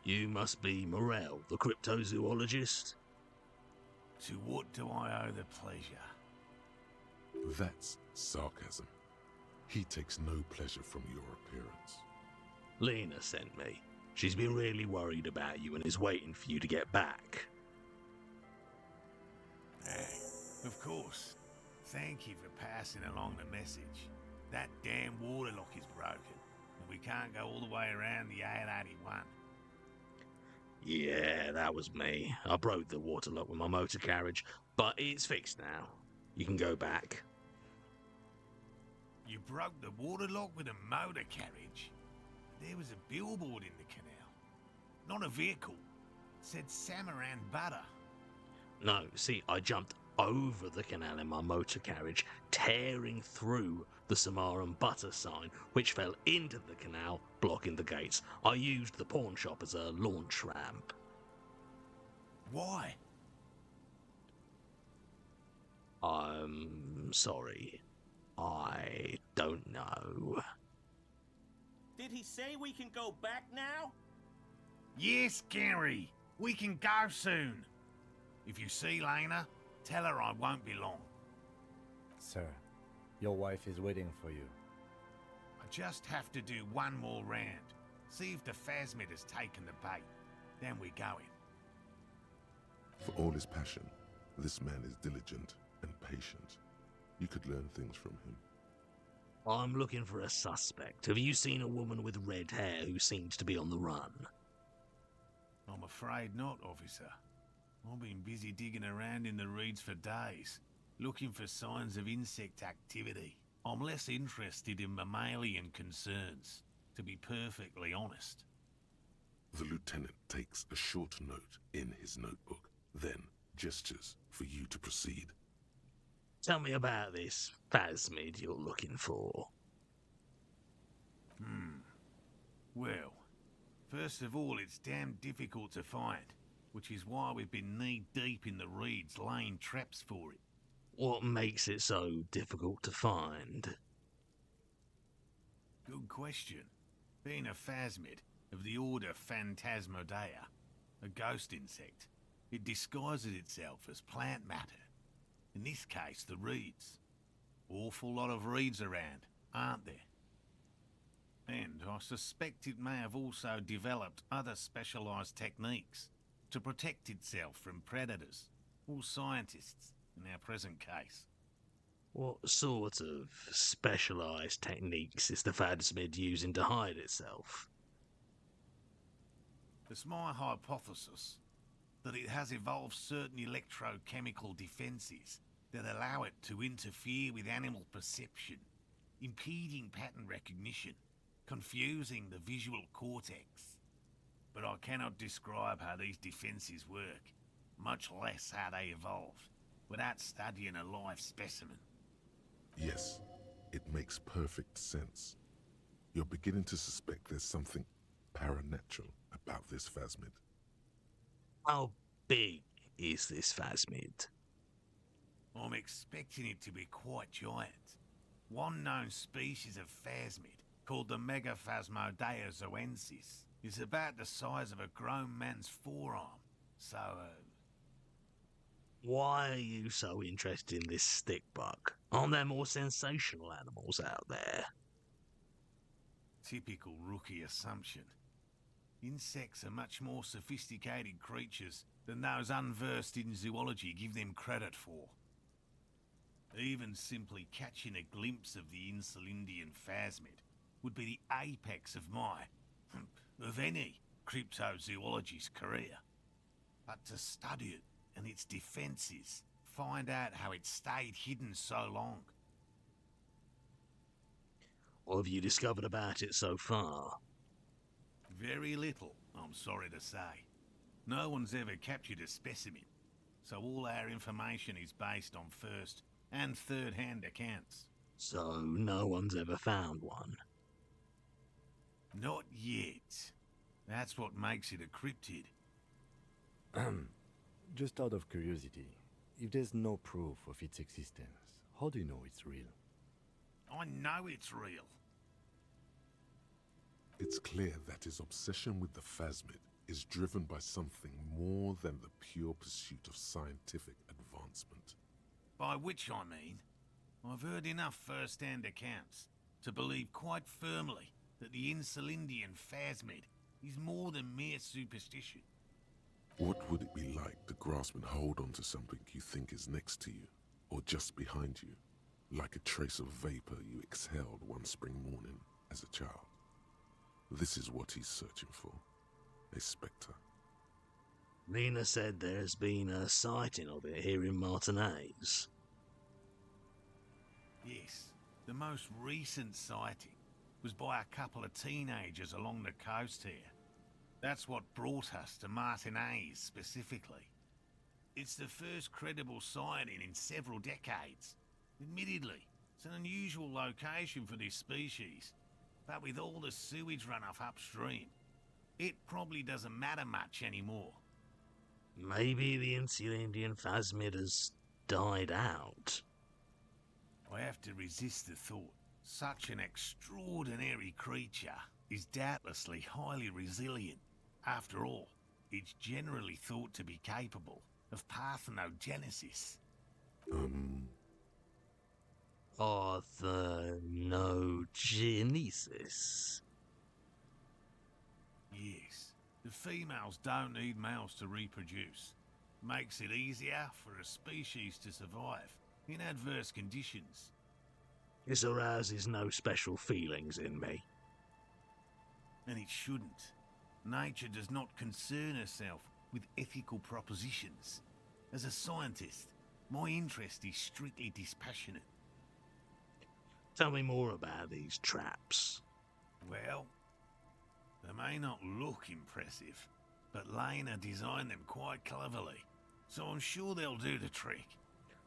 You must be Morel, the cryptozoologist. To what do I owe the pleasure? That's sarcasm. He takes no pleasure from your appearance. Lena sent me. She's been really worried about you and is waiting for you to get back. Of course. Thank you for passing along the message. That damn water lock is broken, and we can't go all the way around the 881. Yeah, that was me. I broke the water lock with my motor carriage, but it's fixed now. You can go back. You broke the water lock with a motor carriage? There was a billboard in the canal. Not a vehicle. It said Samaran Butter. No, see, I jumped over the canal in my motor carriage, tearing through the Samaran Butter sign, which fell into the canal, blocking the gates. I used the pawn shop as a launch ramp. Why? I'm sorry. I don't know. Did he say we can go back now? Yes, Gary. We can go soon. If you see Lena, tell her I won't be long. Sir, your wife is waiting for you. I just have to do one more round. See if the phasmid has taken the bait. Then we go in. For all his passion, this man is diligent and patient. You could learn things from him. I'm looking for a suspect. Have you seen a woman with red hair who seems to be on the run? I'm afraid not, officer. I've been busy digging around in the reeds for days, looking for signs of insect activity. I'm less interested in mammalian concerns, to be perfectly honest. The lieutenant takes a short note in his notebook, then gestures for you to proceed. Tell me about this phasmid you're looking for. Well, first of all, it's damn difficult to find, which is why we've been knee-deep in the reeds laying traps for it. What makes it so difficult to find? Good question. Being a phasmid of the order Phantasmodea, a ghost insect, it disguises itself as plant matter. In this case, the reeds. Awful lot of reeds around, aren't there? And I suspect it may have also developed other specialised techniques to protect itself from predators, or scientists, in our present case. What sort of specialised techniques is the phasmid using to hide itself? It's my hypothesis that it has evolved certain electrochemical defences that allow it to interfere with animal perception, impeding pattern recognition, confusing the visual cortex. But I cannot describe how these defences work, much less how they evolved, without studying a live specimen. Yes, it makes perfect sense. You're beginning to suspect there's something paranatural about this phasmid. How big is this phasmid? I'm expecting it to be quite giant. One known species of phasmid, called the Megaphasmodea zoensis, is about the size of a grown man's forearm. So, Why are you so interested in this stick bug? Aren't there more sensational animals out there? typical rookie assumption. Insects are much more sophisticated creatures than those unversed in zoology give them credit for. Even simply catching a glimpse of the Insulindian phasmid would be the apex of my, of any, cryptozoologist's career. But to study it and its defences, find out how it stayed hidden so long. What have you discovered about it so far? Very little, I'm sorry to say. No one's ever captured a specimen, so all our information is based on first and third-hand accounts. So no one's ever found one? Not yet. That's what makes it a cryptid. Just out of curiosity, if there's no proof of its existence, how do you know it's real? I know it's real. It's clear that his obsession with the phasmid is driven by something more than the pure pursuit of scientific advancement. By which I mean, I've heard enough first-hand accounts to believe quite firmly that the Insulindian phasmid is more than mere superstition. What would it be like to grasp and hold onto something you think is next to you, or just behind you, like a trace of vapor you exhaled one spring morning as a child? This is what he's searching for. A spectre. Lena said there's been a sighting of it here in Martinez. Yes, the most recent sighting was by a couple of teenagers along the coast here. That's what brought us to Martinez specifically. It's the first credible sighting in several decades. Admittedly, it's an unusual location for this species, but with all the sewage runoff upstream, it probably doesn't matter much anymore. Maybe the Insulindian phasmid has died out. I have to resist the thought. Such an extraordinary creature is doubtlessly highly resilient. After all, it's generally thought to be capable of parthenogenesis. Parthenogenesis? Yes. The females don't need males to reproduce. Makes it easier for a species to survive in adverse conditions. This arouses no special feelings in me. And it shouldn't. Nature does not concern herself with ethical propositions. As a scientist, my interest is strictly dispassionate. Tell me more about these traps. Well, they may not look impressive, but Lena designed them quite cleverly, so I'm sure they'll do the trick.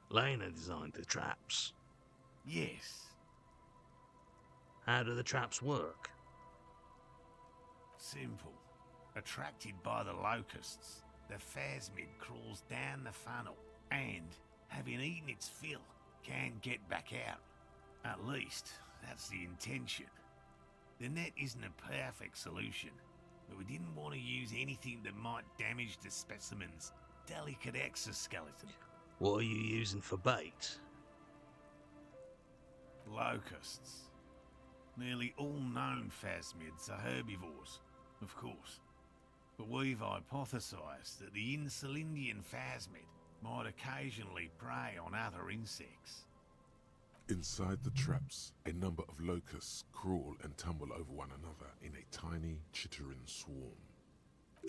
Lena designed the traps? Yes. How do the traps work? Simple. Attracted by the locusts, the phasmid crawls down the funnel and, having eaten its fill, can get back out. At least, that's the intention. The net isn't a perfect solution, but we didn't want to use anything that might damage the specimen's delicate exoskeleton. What are you using for bait? Locusts. Nearly all known phasmids are herbivores, of course. But we've hypothesized that the Insulindian phasmid might occasionally prey on other insects. Inside the traps, a number of locusts crawl and tumble over one another in a tiny, chittering swarm.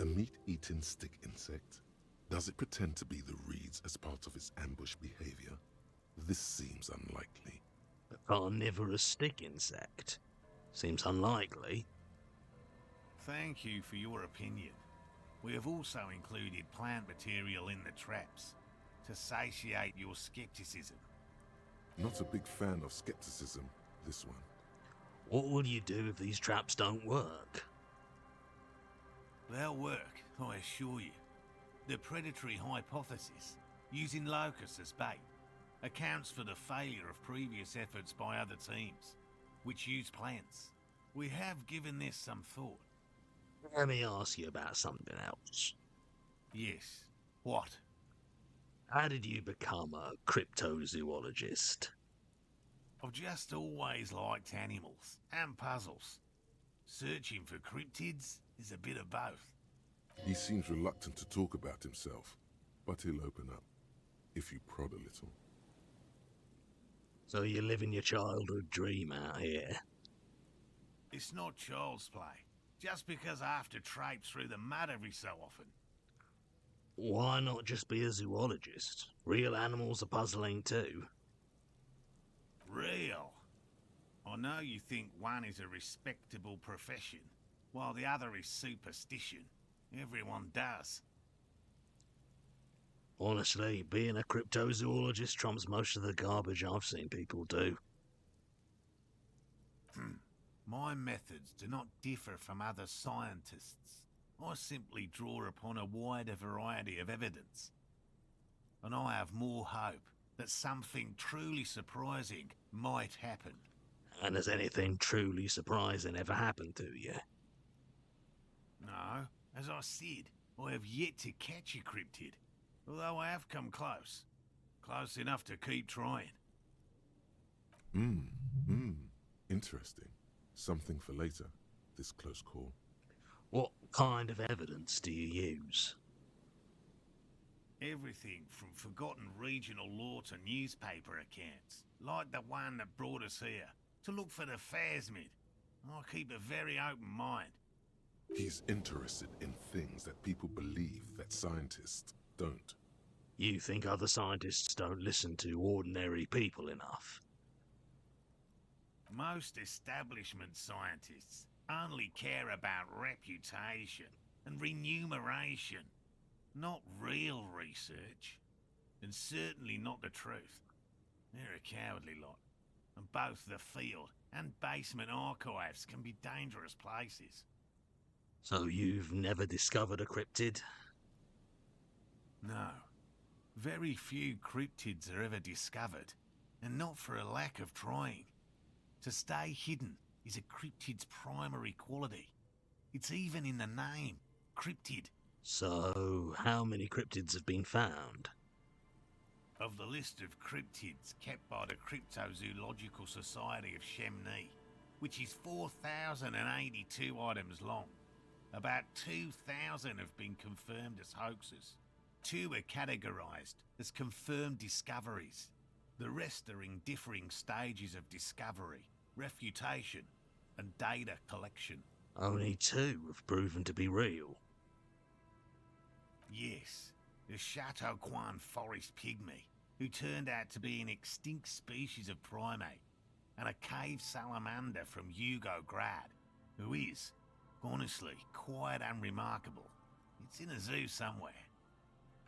A meat-eating stick insect? Does it pretend to be the reeds as part of its ambush behavior? This seems unlikely. A carnivorous stick insect? Seems unlikely. Thank you for your opinion. We have also included plant material in the traps to satiate your skepticism. Not a big fan of skepticism, this one. What will you do if these traps don't work? They'll work, I assure you. The predatory hypothesis, using locusts as bait, accounts for the failure of previous efforts by other teams, which use plants. We have given this some thought. Let me ask you about something else. Yes. What? How did you become a cryptozoologist? I've just always liked animals and puzzles. Searching for cryptids is a bit of both. He seems reluctant to talk about himself, but he'll open up, if you prod a little. So you're living your childhood dream out here? It's not child's play, just because I have to traipse through the mud every so often. Why not just be a zoologist? Real animals are puzzling too. Real? I know you think one is a respectable profession, while the other is superstition. Everyone does. Honestly, being a cryptozoologist trumps most of the garbage I've seen people do. My methods do not differ from other scientists. I simply draw upon a wider variety of evidence. And I have more hope that something truly surprising might happen. And has anything truly surprising ever happened to you? No, as I said, I have yet to catch a cryptid, although I have come close. Close enough to keep trying. Interesting. Something for later, this close call. What kind of evidence do you use? Everything from forgotten regional lore to newspaper accounts, like the one that brought us here, to look for the phasmid. I keep a very open mind. He's interested in things that people believe that scientists don't. You think other scientists don't listen to ordinary people enough? Most establishment scientists only care about reputation and remuneration, not real research, and certainly not the truth. They're a cowardly lot, and both the field and basement archives can be dangerous places. So you've never discovered a cryptid? No. Very few cryptids are ever discovered, and not for a lack of trying. To stay hidden is a cryptid's primary quality. It's even in the name, cryptid. So, how many cryptids have been found? Of the list of cryptids kept by the Cryptozoological Society of Chemnee, which is 4,082 items long, about 2,000 have been confirmed as hoaxes. 2 are categorized as confirmed discoveries. The rest are in differing stages of discovery, refutation, and data collection. Only 2 have proven to be real. Yes, the Chateau Quan forest pygmy, who turned out to be an extinct species of primate, and a cave salamander from Hugo-Grad, who is, honestly, quite unremarkable. It's in a zoo somewhere.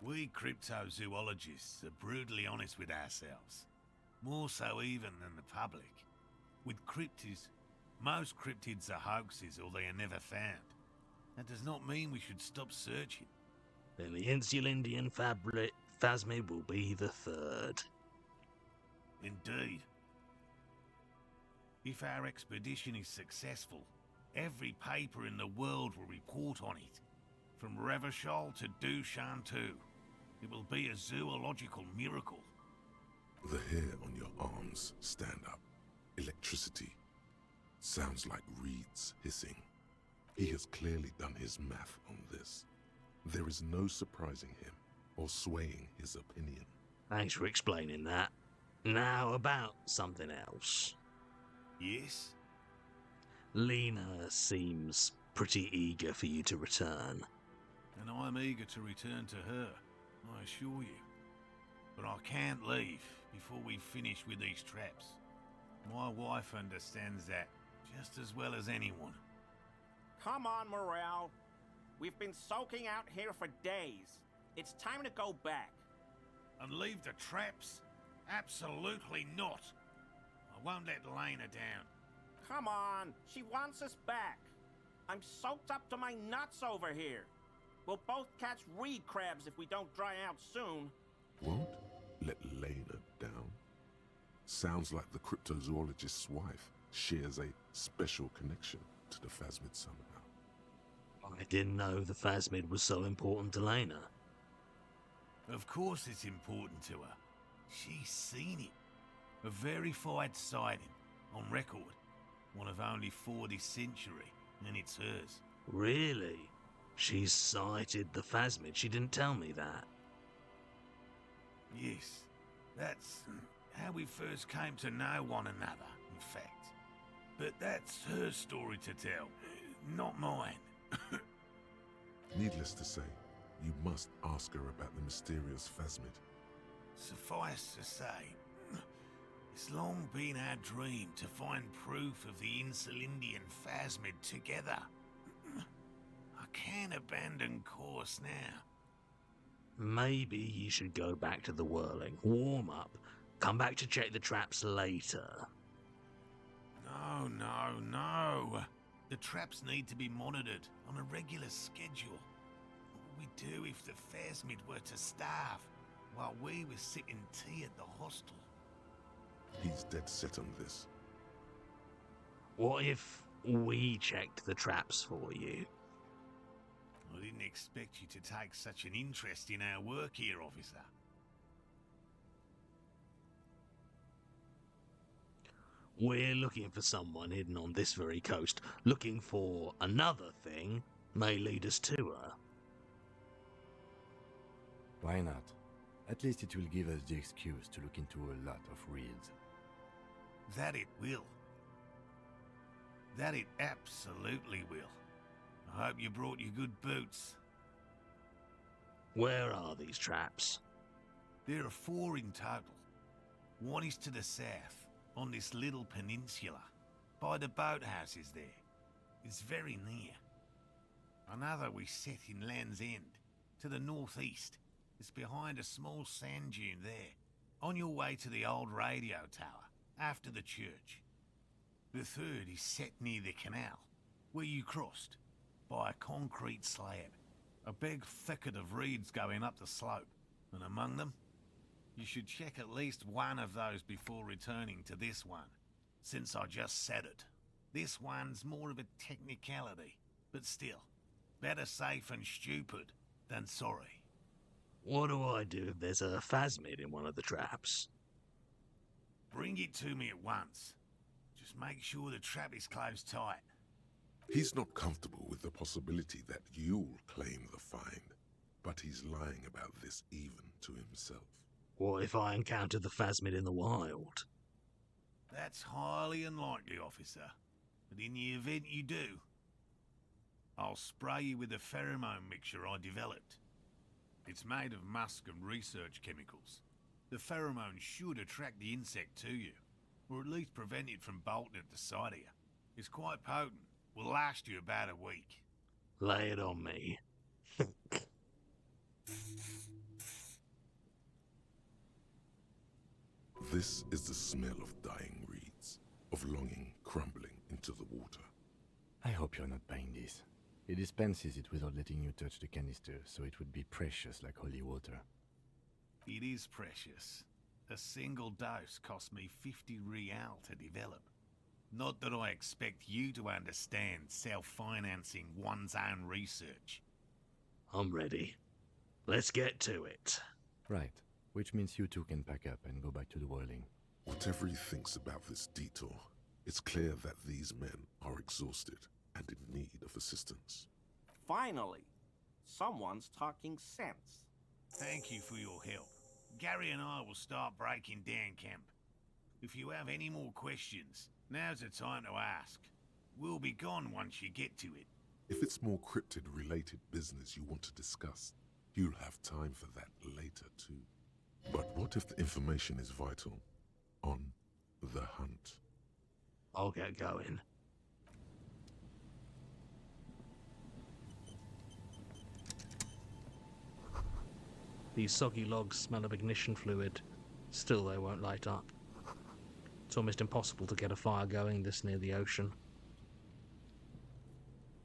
We cryptozoologists are brutally honest with ourselves, more so even than the public. With cryptids, most cryptids are hoaxes or they are never found. That does not mean we should stop searching. Then the Insulindian phasmid will be the 3rd. Indeed. If our expedition is successful, every paper in the world will report on it. From Revachol to Dushantu. It will be a zoological miracle. The hair on your arms stand up. Electricity. Sounds like reeds hissing. He has clearly done his math on this. There is no surprising him or swaying his opinion. Thanks for explaining that. Now about something else. Yes? Lena seems pretty eager for you to return. And I'm eager to return to her, I assure you. But I can't leave before we finish with these traps. My wife understands that just as well as anyone. Come on, Morel. We've been soaking out here for days. It's time to go back. And leave the traps? Absolutely not. I won't let Lena down. Come on, she wants us back. I'm soaked up to my nuts over here. We'll both catch reed crabs if we don't dry out soon. Won't let Lena down? Sounds like the cryptozoologist's wife shares a special connection to the phasmid somehow. I didn't know the phasmid was so important to Lena. Of course it's important to her. She's seen it. A verified sighting, on record. One of only 4 this century, and it's hers. Really? She's sighted the phasmid? She didn't tell me that. Yes, that's how we first came to know one another, in fact. But that's her story to tell, not mine. Needless to say, you must ask her about the mysterious phasmid. Suffice to say, It's long been our dream to find proof of the Insulindian phasmid together. I can't abandon course now. Maybe you should go back to the whirling, warm up, come back to check the traps later. No. The traps need to be monitored on a regular schedule. What would we do if the phasmid were to starve while we were sipping tea at the hostel? He's dead set on this. What if we checked the traps for you? I didn't expect you to take such an interest in our work here, officer. We're looking for someone hidden on this very coast. Looking for another thing may lead us to her. Why not? At least it will give us the excuse to look into a lot of reeds. That it will. That it absolutely will. I hope you brought your good boots. Where are these traps? There are 4 in total. One is to the south, on this little peninsula, by the boathouses there. It's very near. Another we set in Land's End, to the northeast. It's behind a small sand dune there, on your way to the old radio tower, after the church. The third is set near the canal, where you crossed, by a concrete slab. A big thicket of reeds going up the slope, and among them, you should check at least one of those before returning to this one, since I just said it. This one's more of a technicality, but still, better safe and stupid than sorry. What do I do if there's a phasmid in one of the traps? Bring it to me at once. Just make sure the trap is closed tight. He's not comfortable with the possibility that you'll claim the find, but he's lying about this even to himself. What if I encounter the phasmid in the wild? That's highly unlikely, officer. But in the event you do, I'll spray you with a pheromone mixture I developed. It's made of musk and research chemicals. The pheromone should attract the insect to you, or at least prevent it from bolting at the sight of you. It's quite potent. Will last you about a week. Lay it on me. This is the smell of dying reeds, of longing crumbling into the water. I hope you're not buying this. He dispenses it without letting you touch the canister, so it would be precious like holy water. It is precious. A single dose cost me 50 real to develop. Not that I expect you to understand self-financing one's own research. I'm ready. Let's get to it. Right, which means you two can pack up and go back to the whirling. Whatever he thinks about this detour, it's clear that these men are exhausted and in need of assistance. Finally, someone's talking sense. Thank you for your help. Gary and I will start breaking down camp. If you have any more questions, now's the time to ask. We'll be gone once you get to it. If it's more cryptid-related business you want to discuss, you'll have time for that later too. But what if the information is vital? On the hunt. I'll get going. These soggy logs smell of ignition fluid. Still, they won't light up. It's almost impossible to get a fire going this near the ocean.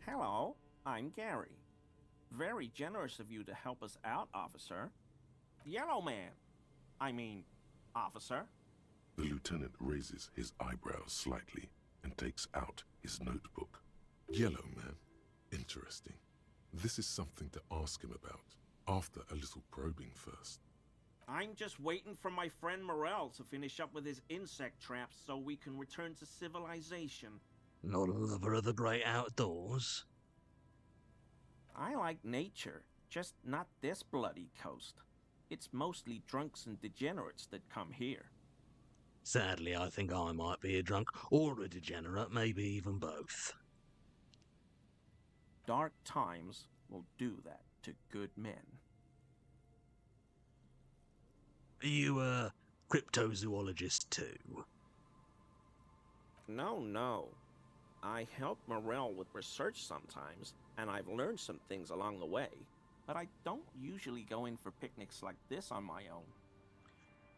Hello, I'm Gary. Very generous of you to help us out, officer. Yellow man. I mean, officer. The lieutenant raises his eyebrows slightly and takes out his notebook. Yellow man. Interesting. This is something to ask him about, after a little probing first. I'm just waiting for my friend Morel to finish up with his insect traps so we can return to civilization. Not a lover of the great outdoors? I like nature, just not this bloody coast. It's mostly drunks and degenerates that come here. Sadly, I think I might be a drunk or a degenerate, maybe even both. Dark times will do that to good men. Are you, cryptozoologist too. No. I help Morel with research sometimes, and I've learned some things along the way. But I don't usually go in for picnics like this on my own.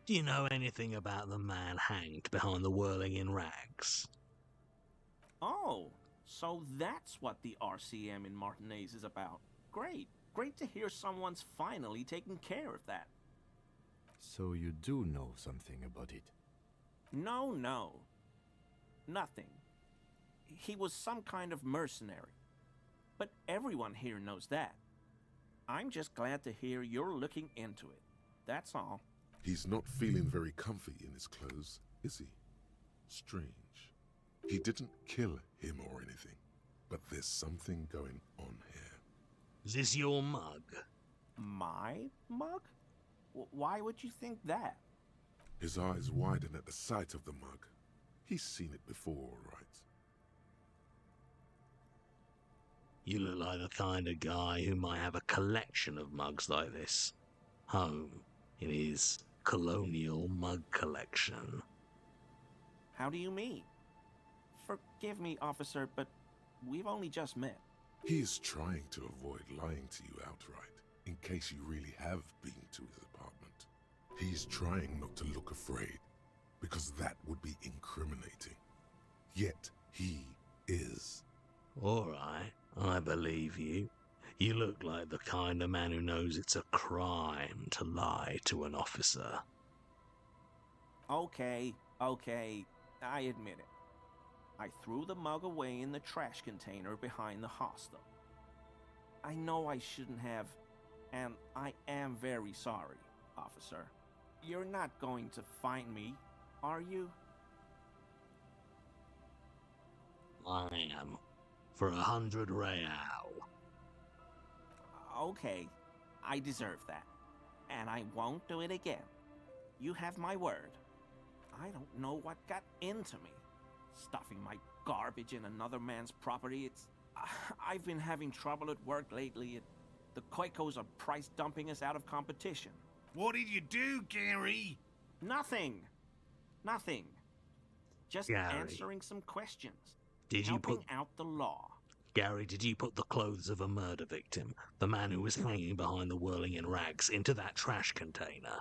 Do you know anything about the man hanged behind the whirling in rags? Oh, so that's what the RCM in Martinez is about. Great. Great to hear someone's finally taking care of that. So you do know something about it? No. Nothing. He was some kind of mercenary. But everyone here knows that. I'm just glad to hear you're looking into it. That's all. He's not feeling very comfy in his clothes, is he? Strange. He didn't kill him or anything, but there's something going on here. Is this your mug? My mug? Why would you think that? His eyes widen at the sight of the mug. He's seen it before, all right? You look like the kind of guy who might have a collection of mugs like this. Home in his colonial mug collection. How do you mean? Forgive me, officer, but we've only just met. He's trying to avoid lying to you outright, in case you really have been to his apartment. He's trying not to look afraid, because that would be incriminating. Yet, he is. Alright, I believe you. You look like the kind of man who knows it's a crime to lie to an officer. Okay, I admit it. I threw the mug away in the trash container behind the hostel. I know I shouldn't have, and I am very sorry, officer. You're not going to find me, are you? I am. For 100 real. Okay, I deserve that. And I won't do it again. You have my word. I don't know what got into me. Stuffing my garbage in another man's property, I've been having trouble at work lately. The Koikos are price dumping us out of competition. What did you do, Gary? Nothing. Just Gary, answering some questions. Did you put out the law. Gary, did you put the clothes of a murder victim, the man who was hanging behind the whirling in rags, into that trash container?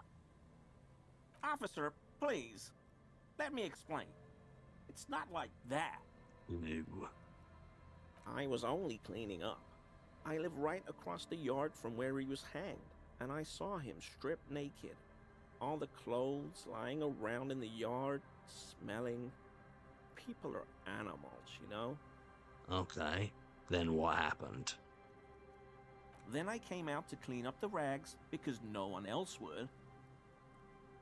Officer, please. Let me explain. It's not like that. No. I was only cleaning up. I live right across the yard from where he was hanged, and I saw him stripped naked. All the clothes lying around in the yard, smelling. People are animals, you know? Okay, then what happened? Then I came out to clean up the rags because no one else would.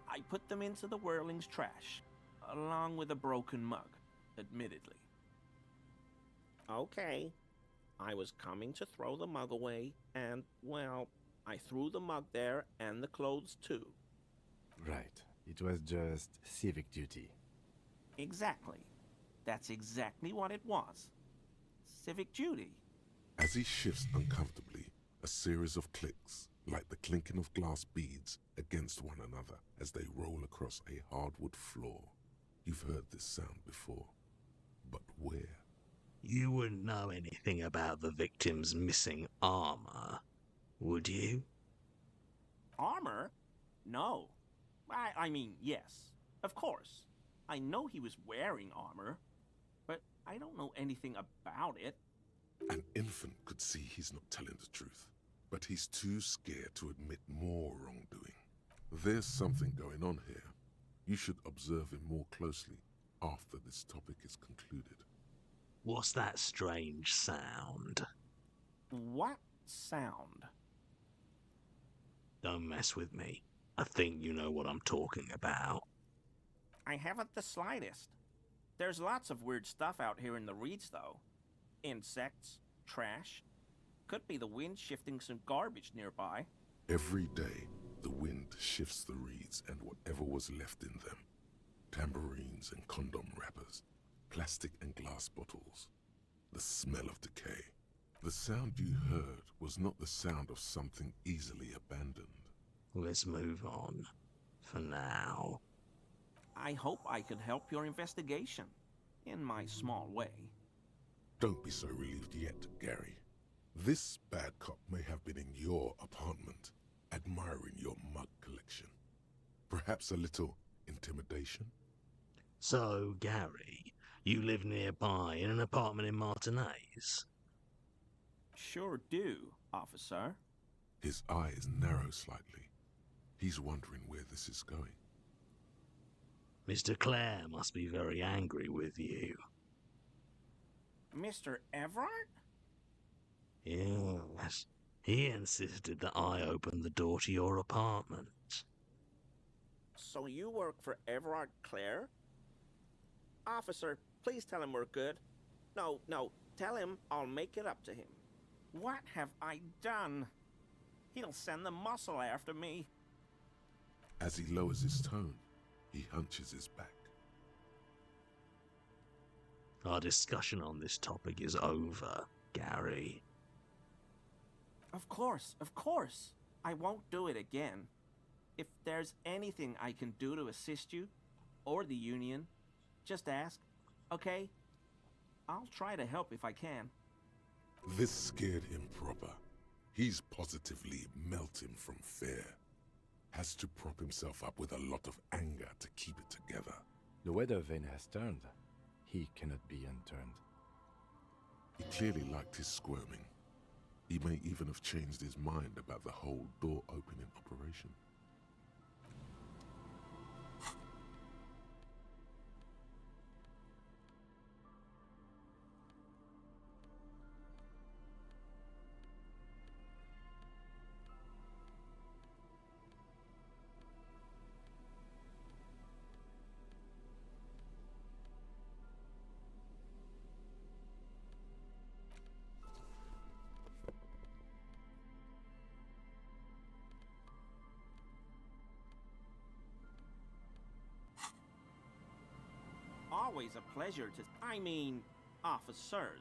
I put them into the whirling's trash, along with a broken mug, admittedly. Okay, I was coming to throw the mug away, and, well, I threw the mug there and the clothes too. Right. It was just civic duty. Exactly. That's exactly what it was. Civic duty. As he shifts uncomfortably, a series of clicks, like the clinking of glass beads against one another as they roll across a hardwood floor. You've heard this sound before. But where? You wouldn't know anything about the victim's missing armor, would you? Armor? No. I mean, yes. Of course. I know he was wearing armor, but I don't know anything about it. An infant could see he's not telling the truth, but he's too scared to admit more wrongdoing. There's something going on here. You should observe him more closely after this topic is concluded. What's that strange sound? What sound? Don't mess with me. I think you know what I'm talking about. I haven't the slightest. There's lots of weird stuff out here in the reeds, though. Insects, trash. Could be the wind shifting some garbage nearby. Every day, the wind shifts the reeds and whatever was left in them. Tambourines and condom wrappers, plastic and glass bottles. The smell of decay. The sound you heard was not the sound of something easily abandoned. Let's move on. For now. I hope I could help your investigation in my small way. Don't be so relieved yet, Gary. This bad cop may have been in your apartment, admiring your mug collection. Perhaps a little intimidation? So, Gary, you live nearby in an apartment in Martinez? Sure do, officer. His eyes narrow slightly. He's wondering where this is going. Mr. Clare must be very angry with you. Mr. Everard? Yes. He insisted that I open the door to your apartment. So you work for Everard Clare? Officer, please tell him we're good. No, tell him I'll make it up to him. What have I done? He'll send the muscle after me. As he lowers his tone, he hunches his back. Our discussion on this topic is over, Gary. Of course. I won't do it again. If there's anything I can do to assist you, or the Union, just ask, okay? I'll try to help if I can. This scared him proper. He's positively melting from fear. Has to prop himself up with a lot of anger to keep it together. The weather vane has turned. He cannot be unturned. He clearly liked his squirming. He may even have changed his mind about the whole door-opening operation. Always a pleasure officers.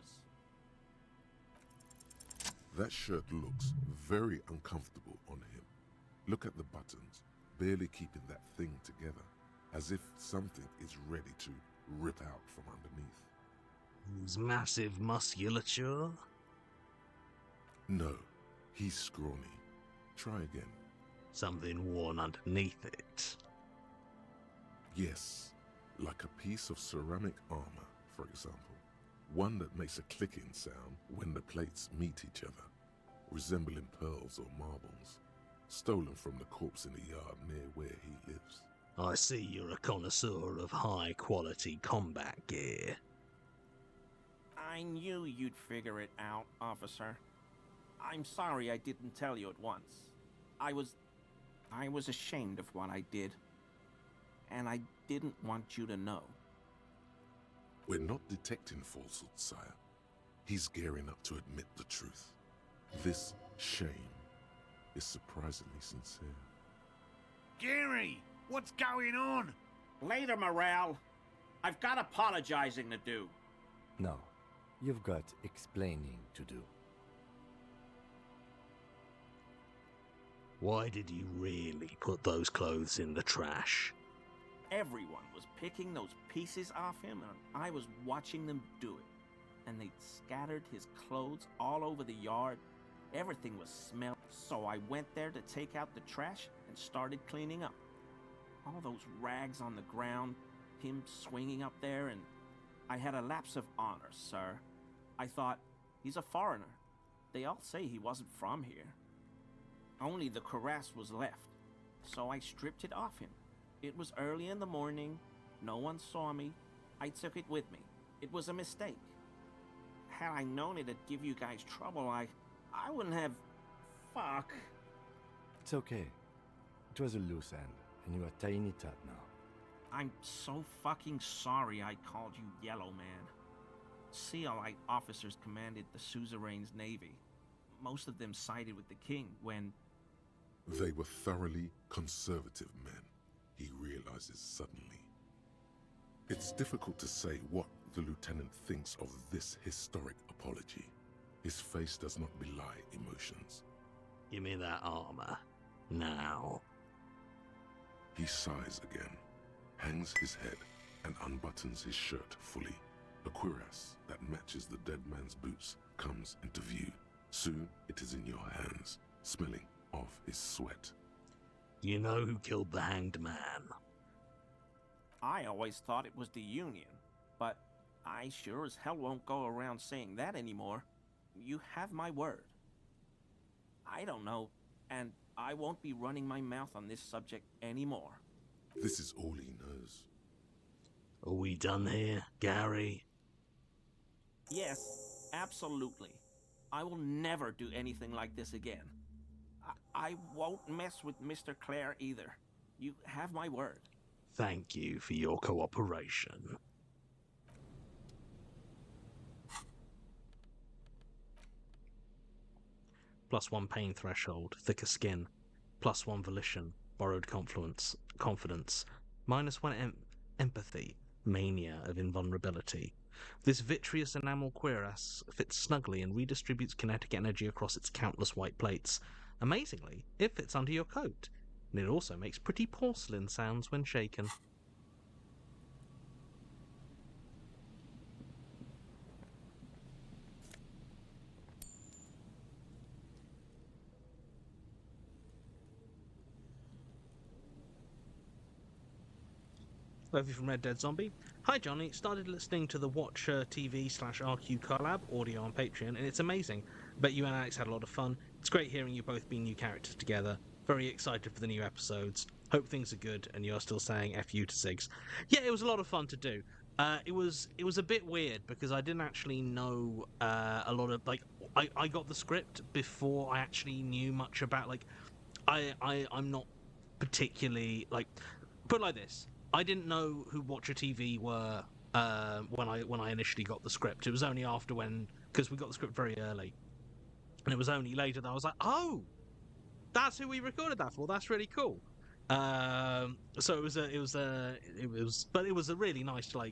That shirt looks very uncomfortable on him. Look at the buttons, barely keeping that thing together, as if something is ready to rip out from underneath. His massive musculature? No, he's scrawny. Try again. Something worn underneath it. Yes, like a piece of ceramic armor, for example. One that makes a clicking sound when the plates meet each other, resembling pearls or marbles, stolen from the corpse in the yard near where he lives. I see you're a connoisseur of high-quality combat gear. I knew you'd figure it out, officer. I'm sorry I didn't tell you at once. I was ashamed of what I did. And I didn't want you to know. We're not detecting falsehood, sire. He's gearing up to admit the truth. This shame is surprisingly sincere. Gary, what's going on? Later, Morale. I've got apologizing to do. No, you've got explaining to do. Why did you really put those clothes in the trash? Everyone was picking those pieces off him, and I was watching them do it. And they'd scattered his clothes all over the yard. Everything was smelling. So I went there to take out the trash and started cleaning up. All those rags on the ground, him swinging up there, and I had a lapse of honor, sir. I thought, he's a foreigner. They all say he wasn't from here. Only the cuirass was left, so I stripped it off him. It was early in the morning, no one saw me. I took it with me. It was a mistake. Had I known it'd give you guys trouble, I wouldn't have... Fuck. It's okay. It was a loose end, and you are tying it up now. I'm so fucking sorry I called you Yellow Man. CLI officers commanded the suzerain's navy. Most of them sided with the king when... They were thoroughly conservative men, he realizes suddenly. It's difficult to say what the lieutenant thinks of this historic apology. His face does not belie emotions. Give me that armor. Now. He sighs again, hangs his head and unbuttons his shirt fully. A cuirass that matches the dead man's boots comes into view. Soon it is in your hands, smelling of his sweat. You know who killed the hanged man? I always thought it was the Union, but I sure as hell won't go around saying that anymore. You have my word. I don't know, and I won't be running my mouth on this subject anymore. This is all he knows. Are we done here, Gary? Yes, absolutely. I will never do anything like this again. I won't mess with Mr. Clare either. You have my word. Thank you for your cooperation. +1 pain threshold, thicker skin. +1 volition, borrowed confidence. -1 empathy, mania of invulnerability. This vitreous enamel cuirass fits snugly and redistributes kinetic energy across its countless white plates. Amazingly, it fits under your coat, and it also makes pretty porcelain sounds when shaken. Lovely from Red Dead Zombie. Hi Johnny, started listening to the Watcher TV/RQ collab audio on Patreon, and it's amazing. Bet you and Alex had a lot of fun. It's great hearing you both be new characters together. Very excited for the new episodes. Hope things are good, and you're still saying F you to Sigs. Yeah, it was a lot of fun to do. It was a bit weird because I didn't actually know a lot of I got the script before I actually knew much about I'm not particularly put it like this. I didn't know who Watcher TV were when I initially got the script. It was only after because we got the script very early, and it was only later that I was like, oh, that's who we recorded that for. That's really cool. So it was really nice to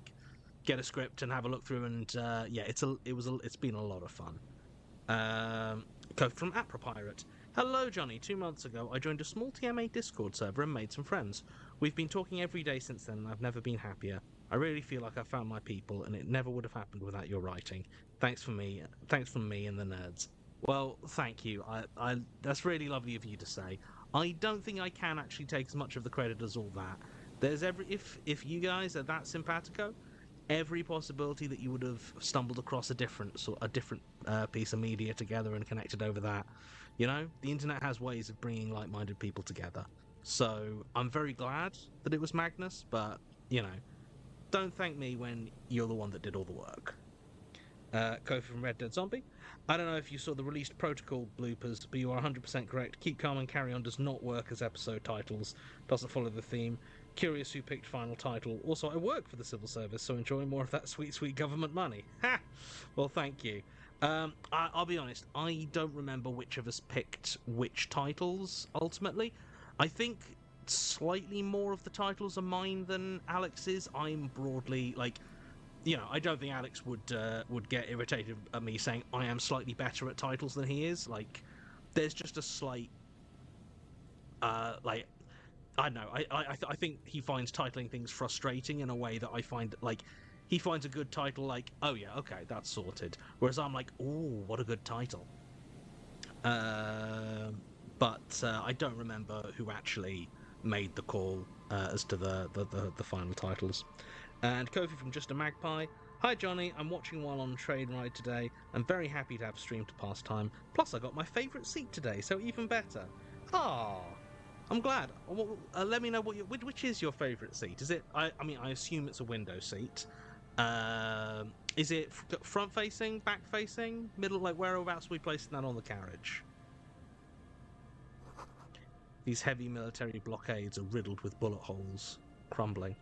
get a script and have a look through, and it's been a lot of fun. Code from Apropirate. Hello, Johnny. 2 months ago, I joined a small TMA Discord server and made some friends. We've been talking every day since then, and I've never been happier. I really feel like I found my people, and it never would have happened without your writing. Thanks from me and the nerds. Well, thank you. That's really lovely of you to say. I don't think I can actually take as much of the credit as all that. There's if you guys are that simpatico, every possibility that you would have stumbled across a different piece of media together and connected over that. You know, the internet has ways of bringing like-minded people together. So I'm very glad that it was Magnus, but you know, don't thank me when you're the one that did all the work. Kofi from Red Dead Zombie. I don't know if you saw the released protocol bloopers, but you are 100% correct. Keep Calm and Carry On does not work as episode titles, doesn't follow the theme. Curious who picked final title. Also, I work for the civil service, so enjoy more of that sweet, sweet government money. Ha! Well, thank you. I'll be honest, I don't remember which of us picked which titles, ultimately. I think slightly more of the titles are mine than Alex's. I'm broadly, I don't think Alex would get irritated at me saying I am slightly better at titles than he is. There's just a slight, I don't know. I think he finds titling things frustrating in a way that I find he finds a good title oh yeah, okay, that's sorted. Whereas I'm like, oh, what a good title. But I don't remember who actually made the call as to the final titles. And Kofi from Just a Magpie. Hi Johnny, I'm watching while on train ride today. I'm very happy to have streamed to pass time. Plus I got my favourite seat today, so even better. Ah. I'm glad. Let me know which is your favourite seat. Is it? I assume it's a window seat. Is it front facing, back facing, middle? Whereabouts are we placing that on the carriage? These heavy military blockades are riddled with bullet holes, crumbling.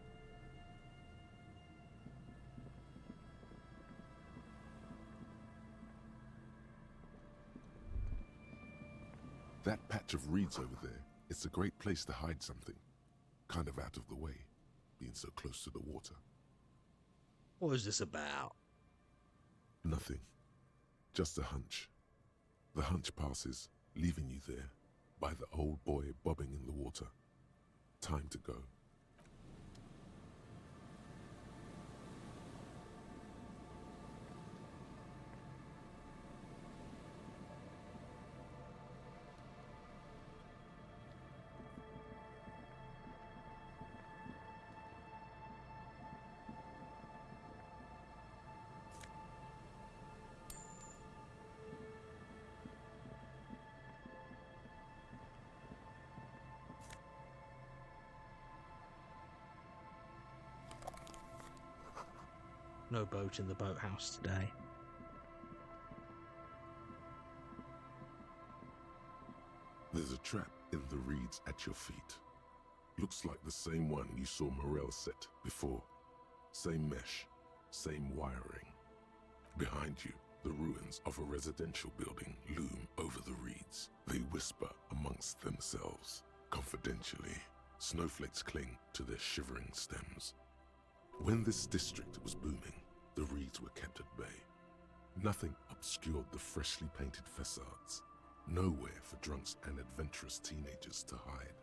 That patch of reeds over there. It's a great place to hide something. Kind of out of the way, being so close to the water. What is this about? Nothing. Just a hunch. The hunch passes, leaving you there, by the old boy bobbing in the water. Time to go. No boat in the boathouse today. There's a trap in the reeds at your feet. Looks like the same one you saw Morel set before. Same mesh, same wiring. Behind you, the ruins of a residential building loom over the reeds. They whisper amongst themselves. Confidentially, snowflakes cling to their shivering stems. When this district was booming, the reeds were kept at bay. Nothing obscured the freshly painted facades. Nowhere for drunks and adventurous teenagers to hide.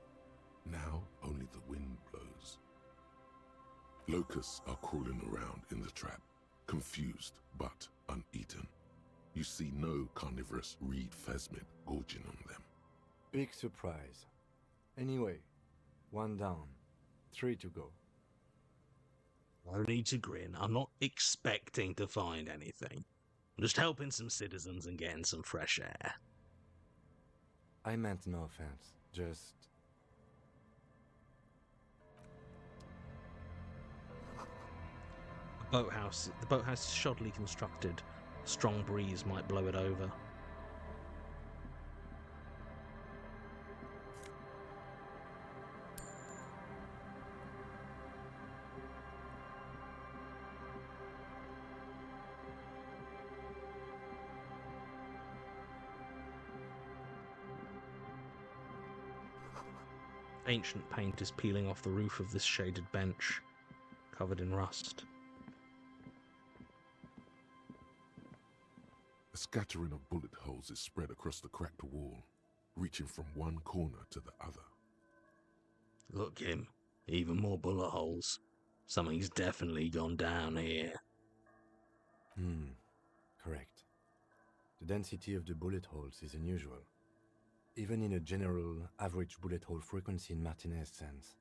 Now only the wind blows. Locusts are crawling around in the trap, confused but uneaten. You see no carnivorous reed phasmid gorging on them. Big surprise. Anyway, 1 down, 3 to go. No need to grin. I'm not expecting to find anything. I'm just helping some citizens and getting some fresh air. I meant no offense, just... The boathouse is shoddily constructed. A strong breeze might blow it over. Ancient paint is peeling off the roof of this shaded bench, covered in rust. A scattering of bullet holes is spread across the cracked wall, reaching from one corner to the other. Look, him. Even more bullet holes. Something's definitely gone down here. Correct. The density of the bullet holes is unusual. Even in a general average bullet hole frequency in Martinez's sense.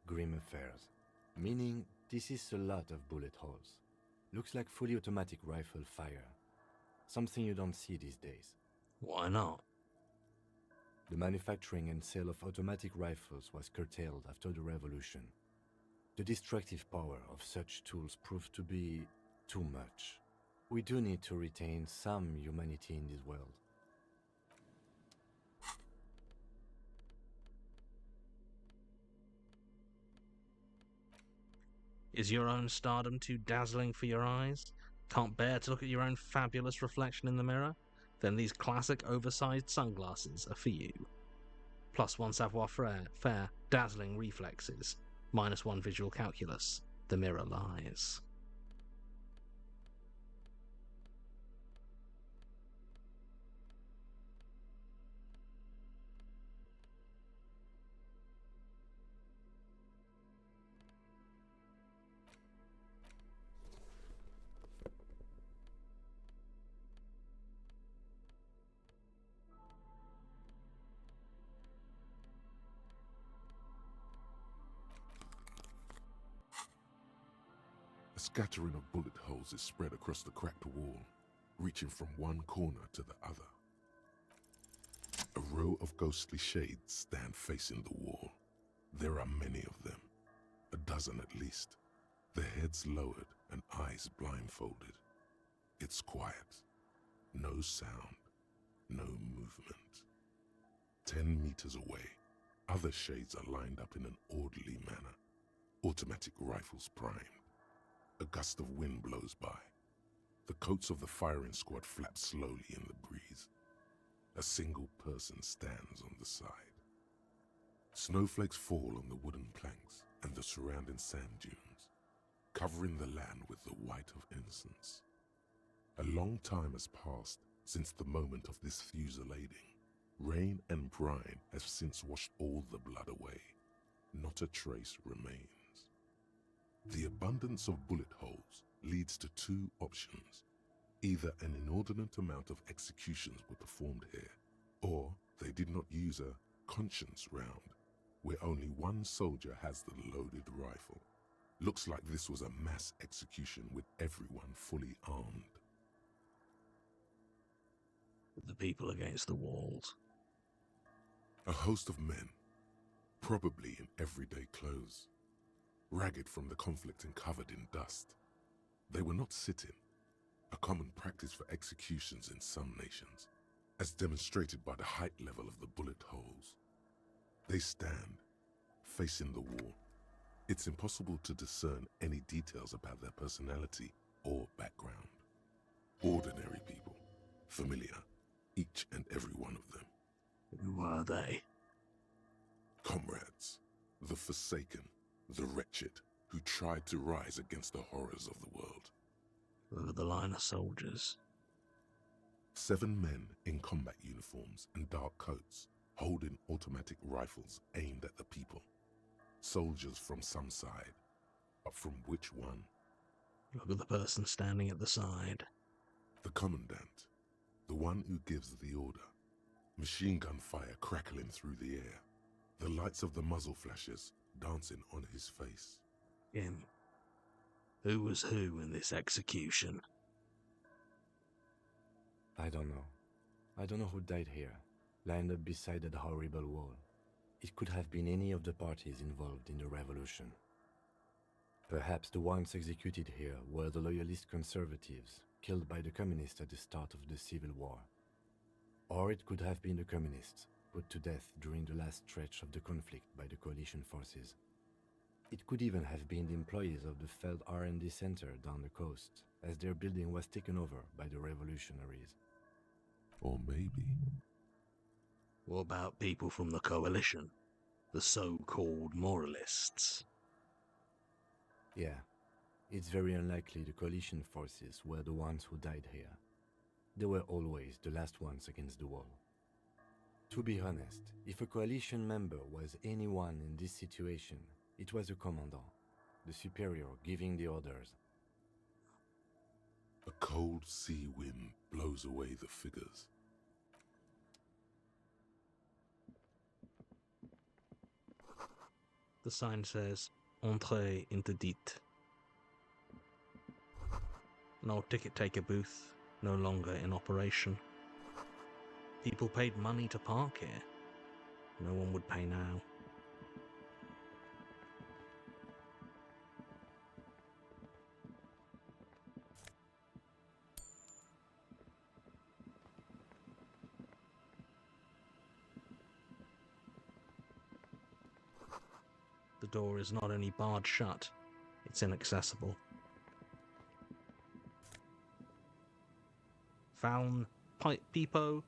Grim affairs. Meaning, this is a lot of bullet holes. Looks like fully automatic rifle fire. Something you don't see these days. Why not? The manufacturing and sale of automatic rifles was curtailed after the revolution. The destructive power of such tools proved to be too much. We do need to retain some humanity in this world. Is your own stardom too dazzling for your eyes? Can't bear to look at your own fabulous reflection in the mirror? Then these classic oversized sunglasses are for you. +1 savoir-faire, dazzling reflexes. -1 visual calculus. The mirror lies. A scattering of bullet holes is spread across the cracked wall, reaching from one corner to the other. A row of ghostly shades stand facing the wall. There are many of them, a dozen at least, their heads lowered and eyes blindfolded. It's quiet. No sound, no movement. 10 meters away, other shades are lined up in an orderly manner, automatic rifles primed. A gust of wind blows by. The coats of the firing squad flap slowly in the breeze. A single person stands on the side. Snowflakes fall on the wooden planks and the surrounding sand dunes, covering the land with the white of innocence. A long time has passed since the moment of this fusillading. Rain and brine have since washed all the blood away. Not a trace remains. The abundance of bullet holes leads to two options. Either an inordinate amount of executions were performed here, or they did not use a conscience round, where only one soldier has the loaded rifle. Looks like this was a mass execution with everyone fully armed. The people against the walls. A host of men, probably in everyday clothes, ragged from the conflict and covered in dust. They were not sitting, a common practice for executions in some nations, as demonstrated by the height level of the bullet holes. They stand, facing the wall. It's impossible to discern any details about their personality or background. Ordinary people, familiar, each and every one of them. Who are they? Comrades, the forsaken, the wretched, who tried to rise against the horrors of the world. Over the line of soldiers. 7 men in combat uniforms and dark coats, holding automatic rifles aimed at the people. Soldiers from some side, but from which one? Look at the person standing at the side. The commandant, the one who gives the order. Machine gun fire crackling through the air, the lights of the muzzle flashes dancing on his face. Him. Who was who in this execution? I don't know. I don't know who died here, lined up beside that horrible wall. It could have been any of the parties involved in the revolution. Perhaps the ones executed here were the loyalist conservatives, killed by the communists at the start of the Civil War. Or it could have been the communists, put to death during the last stretch of the conflict by the coalition forces. It could even have been the employees of the failed R&D center down the coast, as their building was taken over by the revolutionaries. Or maybe... What about people from the coalition? The so-called moralists? Yeah, it's very unlikely the coalition forces were the ones who died here. They were always the last ones against the wall. To be honest, if a coalition member was anyone in this situation, it was the commandant, the superior giving the orders. A cold sea wind blows away the figures. The sign says, Entrée interdite. No ticket taker booth, no longer in operation. People paid money to park here. No one would pay now. The door is not only barred shut, it's inaccessible. Found Peepo.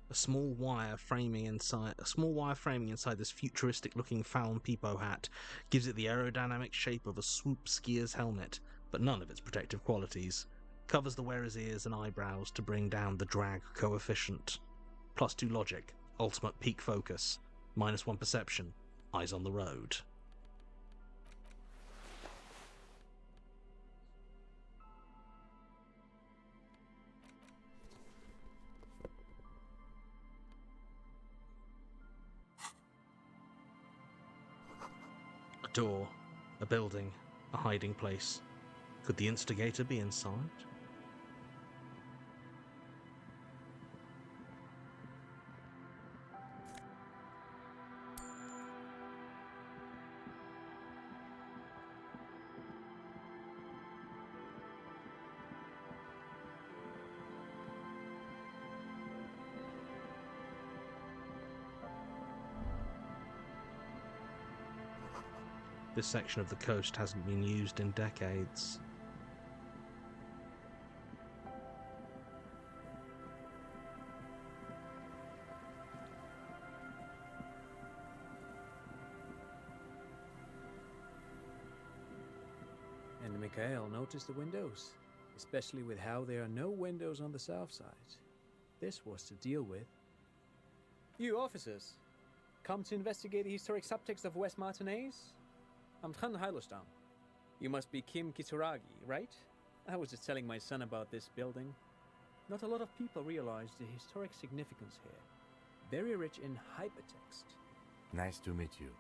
A small wire framing inside this futuristic-looking Fallon Peepo hat gives it the aerodynamic shape of a swoop skier's helmet, but none of its protective qualities. Covers the wearer's ears and eyebrows to bring down the drag coefficient. +2 logic, ultimate peak focus, -1 perception, eyes on the road. A door, a building, a hiding place. Could the instigator be inside? This section of the coast hasn't been used in decades. And Mikhail noticed the windows, especially with how there are no windows on the south side. This was to deal with. You officers, come to investigate the historic subtext of West Martinez? I'm Tran Heilostam. You must be Kim Kitsuragi, right? I was just telling my son about this building. Not a lot of people realize the historic significance here. Very rich in hypertext. Nice to meet you.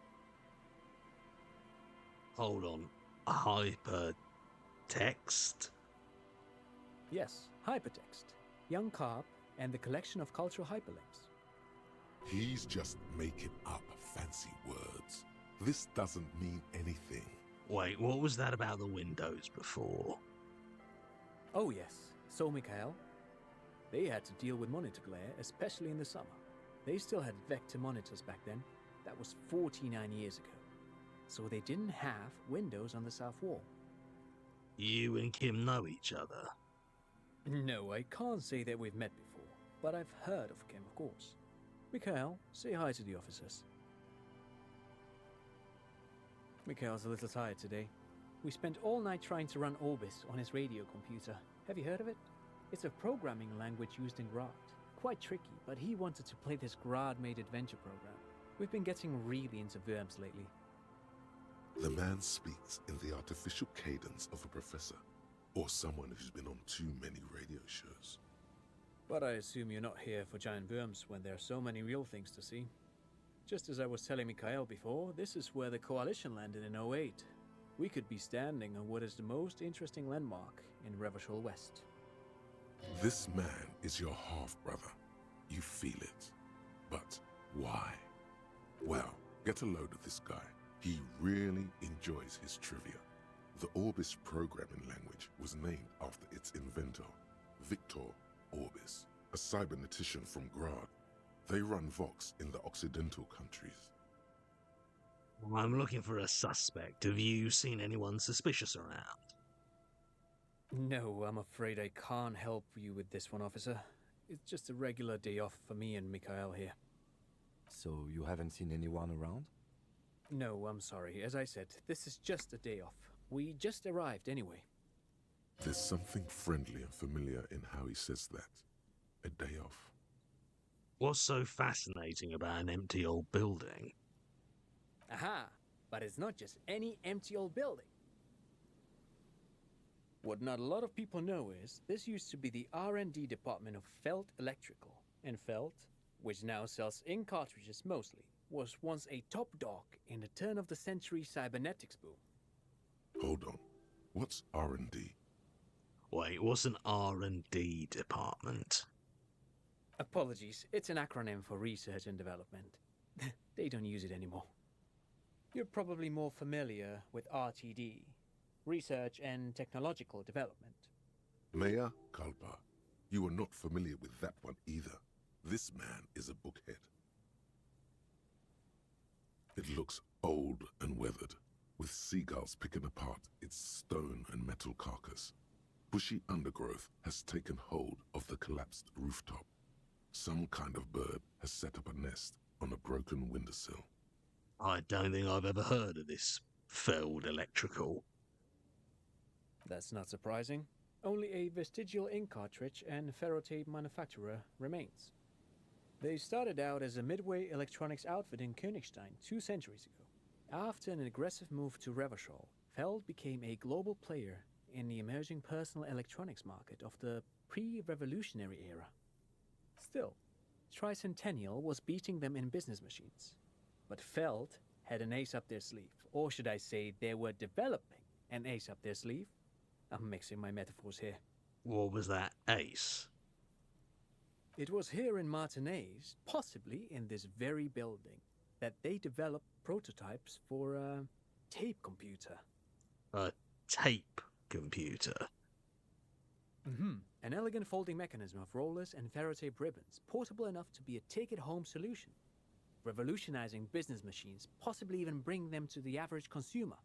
Hold on. Hypertext? Yes, hypertext. young carp, and the collection of cultural hyperlinks. He's just making up fancy words. This doesn't mean anything. Wait, what was that about the windows before? Oh yes, so Mikhail. They had to deal with monitor glare, especially in the summer. They still had vector monitors back then. That was 49 years ago. So they didn't have windows on the south wall. You and Kim know each other? No, I can't say that we've met before, but I've heard of Kim, of course. Mikhail, say hi to the officers. Mikhail's a little tired today. We spent all night trying to run Orbis on his radio computer. Have you heard of it? It's a programming language used in Grad. Quite tricky, but he wanted to play this Grad-made adventure program. We've been getting really into Worms lately. The man speaks in the artificial cadence of a professor, or someone who's been on too many radio shows. But I assume you're not here for giant worms when there are so many real things to see. Just as I was telling Mikhail before, this is where the Coalition landed in '08. We could be standing on what is the most interesting landmark in Revachol West. This man is your half-brother. You feel it. But why? Well, get a load of this guy. He really enjoys his trivia. The Orbis programming language was named after its inventor, Victor Orbis, a cybernetician from Grad. They run Vox in the Occidental countries. I'm looking for a suspect. Have you seen anyone suspicious around? No, I'm afraid I can't help you with this one, officer. It's just a regular day off for me and Mikhail here. So you haven't seen anyone around? No, I'm sorry. As I said, this is just a day off. We just arrived anyway. There's something friendly and familiar in how he says that. A day off. What's so fascinating about an empty old building? Aha! But it's not just any empty old building. What not a lot of people know is, this used to be the R&D department of Felt Electrical. And Felt, which now sells ink cartridges mostly, was once a top dog in the turn-of-the-century cybernetics boom. Hold on. What's R&D? Wait, what's an R&D department? Apologies, it's an acronym for research and development. They don't use it anymore. You're probably more familiar with RTD, Research and Technological Development. Mea culpa. You are not familiar with that one either. This man is a bookhead. It looks old and weathered, with seagulls picking apart its stone and metal carcass. Bushy undergrowth has taken hold of the collapsed rooftop. Some kind of bird has set up a nest on a broken windowsill. I don't think I've ever heard of this Feld Electrical. That's not surprising. Only a vestigial ink cartridge and ferrotape manufacturer remains. They started out as a midway electronics outfit in Königstein 2 centuries ago. After an aggressive move to Revachol, Feld became a global player in the emerging personal electronics market of the pre-revolutionary era. Still, Tricentennial was beating them in business machines. But Feld had an ace up their sleeve, or should I say they were developing an ace up their sleeve. I'm mixing my metaphors here. What was that ace? It was here in Martinez, possibly in this very building, that they developed prototypes for a tape computer. A tape computer? An elegant folding mechanism of rollers and ferrotape ribbons, portable enough to be a take-it-home solution. Revolutionizing business machines, possibly even bring them to the average consumer.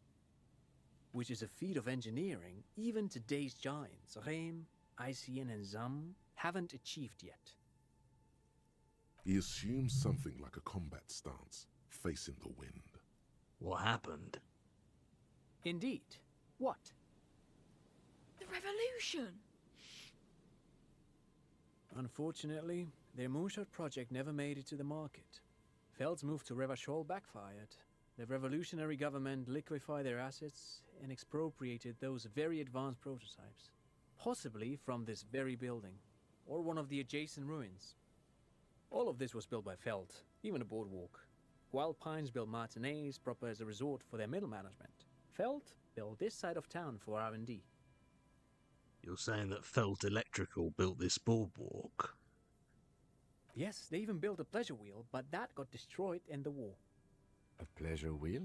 Which is a feat of engineering even today's giants, Rehm, ICN and ZAM, haven't achieved yet. He assumes something like a combat stance, facing the wind. What happened? Indeed. What? The revolution! Unfortunately, their moonshot project never made it to the market. Feld's move to Revachol backfired. The revolutionary government liquefied their assets and expropriated those very advanced prototypes, possibly from this very building, or one of the adjacent ruins. All of this was built by Feld, even a boardwalk. Wild Pines built Martinez proper as a resort for their middle management. Feld built this side of town for R&D. You're saying that Felt Electrical built this boardwalk? Yes, they even built a pleasure wheel, but that got destroyed in the war. A pleasure wheel?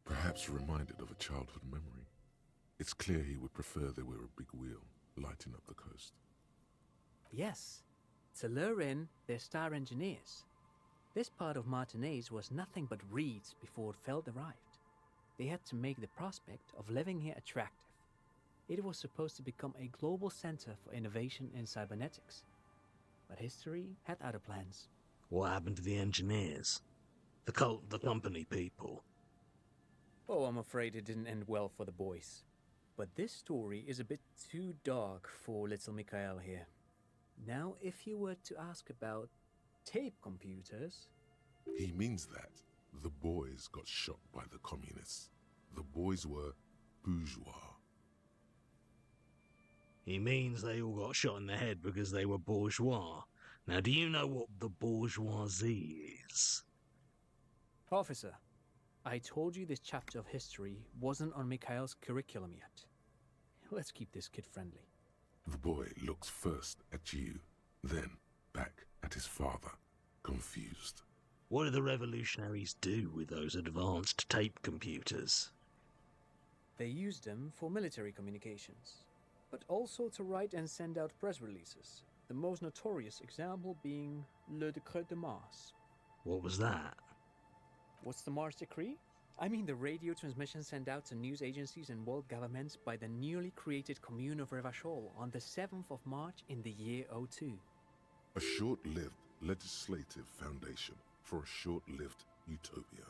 Perhaps reminded of a childhood memory. It's clear he would prefer there were a big wheel lighting up the coast. Yes, to lure in their star engineers. This part of Martinaise was nothing but reeds before Feld arrived. They had to make the prospect of living here attractive. It was supposed to become a global center for innovation in cybernetics. But history had other plans. What happened to the engineers? The company people? Oh, I'm afraid it didn't end well for the boys. But this story is a bit too dark for little Mikhail here. Now, if you were to ask about tape computers... He means that the boys got shot by the communists. The boys were bourgeois. He means they all got shot in the head because they were bourgeois. Now, do you know what the bourgeoisie is? Officer, I told you this chapter of history wasn't on Mikhail's curriculum yet. Let's keep this kid friendly. The boy looks first at you, then back at his father, confused. What did the revolutionaries do with those advanced tape computers? They used them for military communications, but also to write and send out press releases, the most notorious example being Le Décret de Mars. What was that? What's the Mars Decree? I mean the radio transmission sent out to news agencies and world governments by the newly created Commune of Revachol on the 7th of March in the year 02. A short-lived legislative foundation for a short-lived utopia.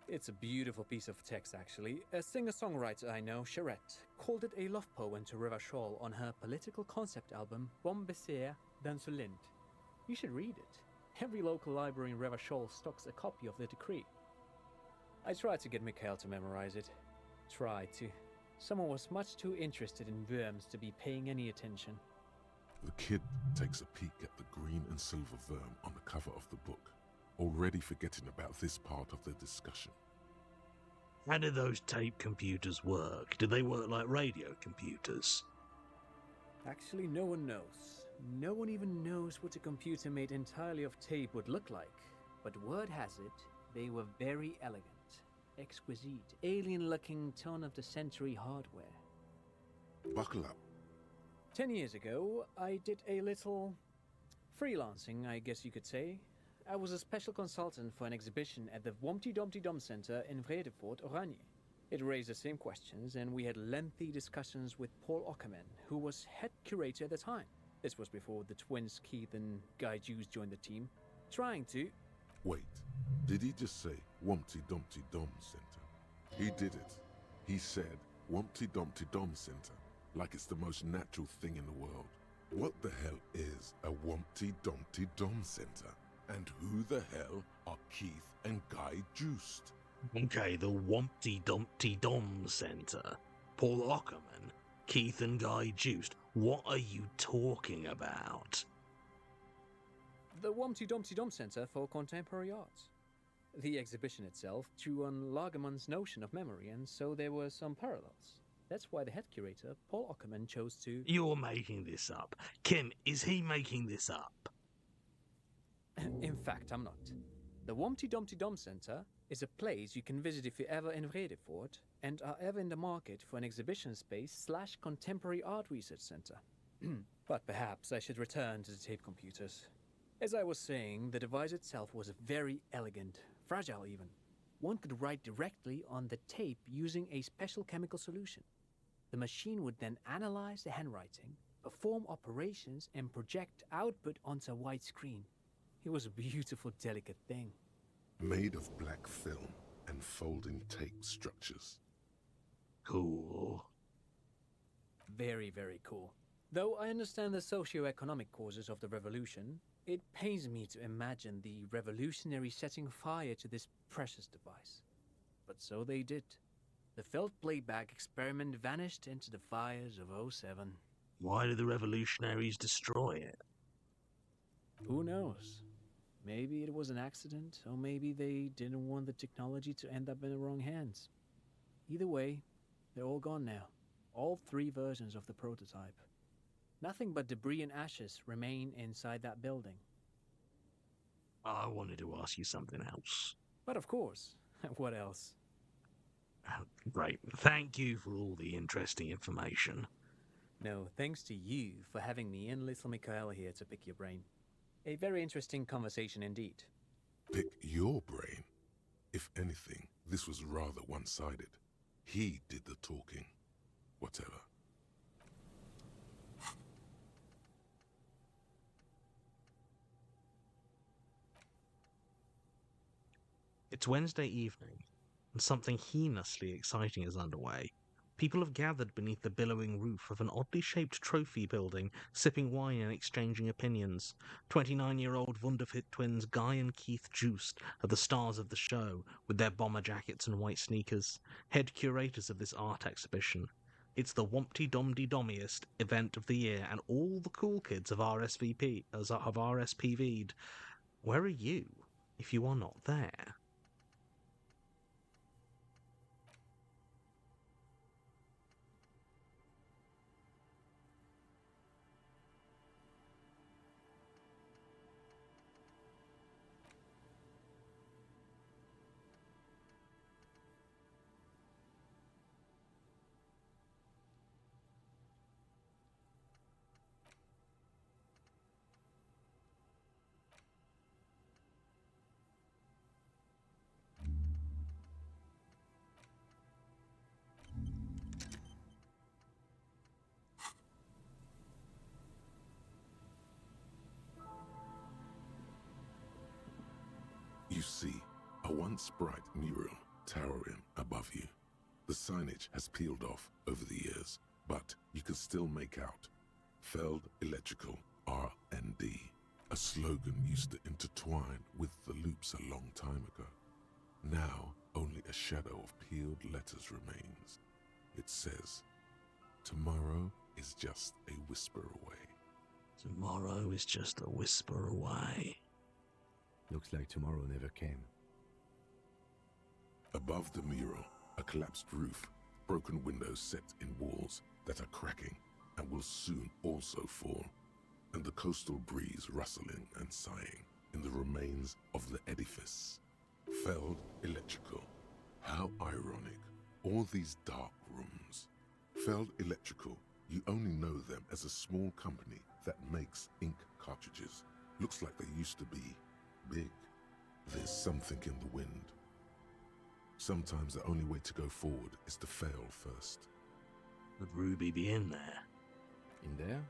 It's a beautiful piece of text, actually. A singer-songwriter I know, Charette, called it a love poem to Revachol on her political concept album, Bombessier d'Insolente. You should read it. Every local library in Revachol stocks a copy of the decree. I tried to get Mikhail to memorize it. Tried to. Someone was much too interested in worms to be paying any attention. The kid takes a peek at the green and silver worm on the cover of the book, already forgetting about this part of the discussion. How did those tape computers work? Did they work like radio computers? Actually, no one knows. No one even knows what a computer made entirely of tape would look like. But word has it, they were very elegant, exquisite, alien-looking turn-of-the-century hardware. Buckle up. 10 years ago, I did a little freelancing, I guess you could say. I was a special consultant for an exhibition at the Wompty Dumpty Dum Center in Vredefort, Oranje. It raised the same questions, and we had lengthy discussions with Paul Ockerman, who was head curator at the time. This was before the twins Keith and Guy Juice joined the team, trying to... Wait, did he just say Wompty Dumpty Dum Center? He did it. He said Wompty Dumpty Dum Center, like it's the most natural thing in the world. What the hell is a Wompty Dumpty Dum Center? And who the hell are Keith and Guy Juiced? Okay, the Wompty Dumpty Dom Center. Paul Ockerman, Keith and Guy Juiced. What are you talking about? The Wompty Dumpty Dum Center for Contemporary Arts. The exhibition itself drew on Lagerman's notion of memory, and so there were some parallels. That's why the head curator, Paul Ockerman, chose to... You're making this up. Kim, is he making this up? In fact, I'm not. The Wompty Dumpty Dum Center is a place you can visit if you're ever in Vredefort and are ever in the market for an exhibition space / contemporary art research center. But perhaps I should return to the tape computers. As I was saying, the device itself was very elegant, fragile even. One could write directly on the tape using a special chemical solution. The machine would then analyze the handwriting, perform operations, and project output onto a white screen. It was a beautiful, delicate thing. Made of black film and folding tape structures. Cool. Very, very cool. Though I understand the socio-economic causes of the revolution, it pains me to imagine the revolutionaries setting fire to this precious device. But so they did. The felt playback experiment vanished into the fires of 07. Why did the revolutionaries destroy it? Who knows? Maybe it was an accident, or maybe they didn't want the technology to end up in the wrong hands. Either way, they're all gone now. all 3 versions of the prototype. Nothing but debris and ashes remain inside that building. I wanted to ask you something else. But of course, what else? Great. Thank you for all the interesting information. No, thanks to you for having me and little Michaela here to pick your brain. A very interesting conversation indeed. Pick your brain? If anything, this was rather one-sided. He did the talking. Whatever. It's Wednesday evening, and something heinously exciting is underway. People have gathered beneath the billowing roof of an oddly shaped trophy building, sipping wine and exchanging opinions. 29-year-old Wunderfit twins Guy and Keith Joost are the stars of the show, with their bomber jackets and white sneakers, head curators of this art exhibition. It's the Wompty-Domdy-Dommiest event of the year, and all the cool kids have RSVP'd. Where are you, if you are not there? You see a once bright mural towering above you. The signage has peeled off over the years, but you can still make out Feld Electrical R&D, a slogan used to intertwine with the loops a long time ago. Now, only a shadow of peeled letters remains. It says, "Tomorrow is just a whisper away." Tomorrow is just a whisper away. Looks like tomorrow never came. Above the mural, a collapsed roof, broken windows set in walls that are cracking and will soon also fall, and the coastal breeze rustling and sighing in the remains of the edifice. Feld Electrical. How ironic. All these dark rooms. Feld Electrical, you only know them as a small company that makes ink cartridges. Looks like they used to be big. There's something in the wind. Sometimes the only way to go forward is to fail first. Would Ruby be in there? In there?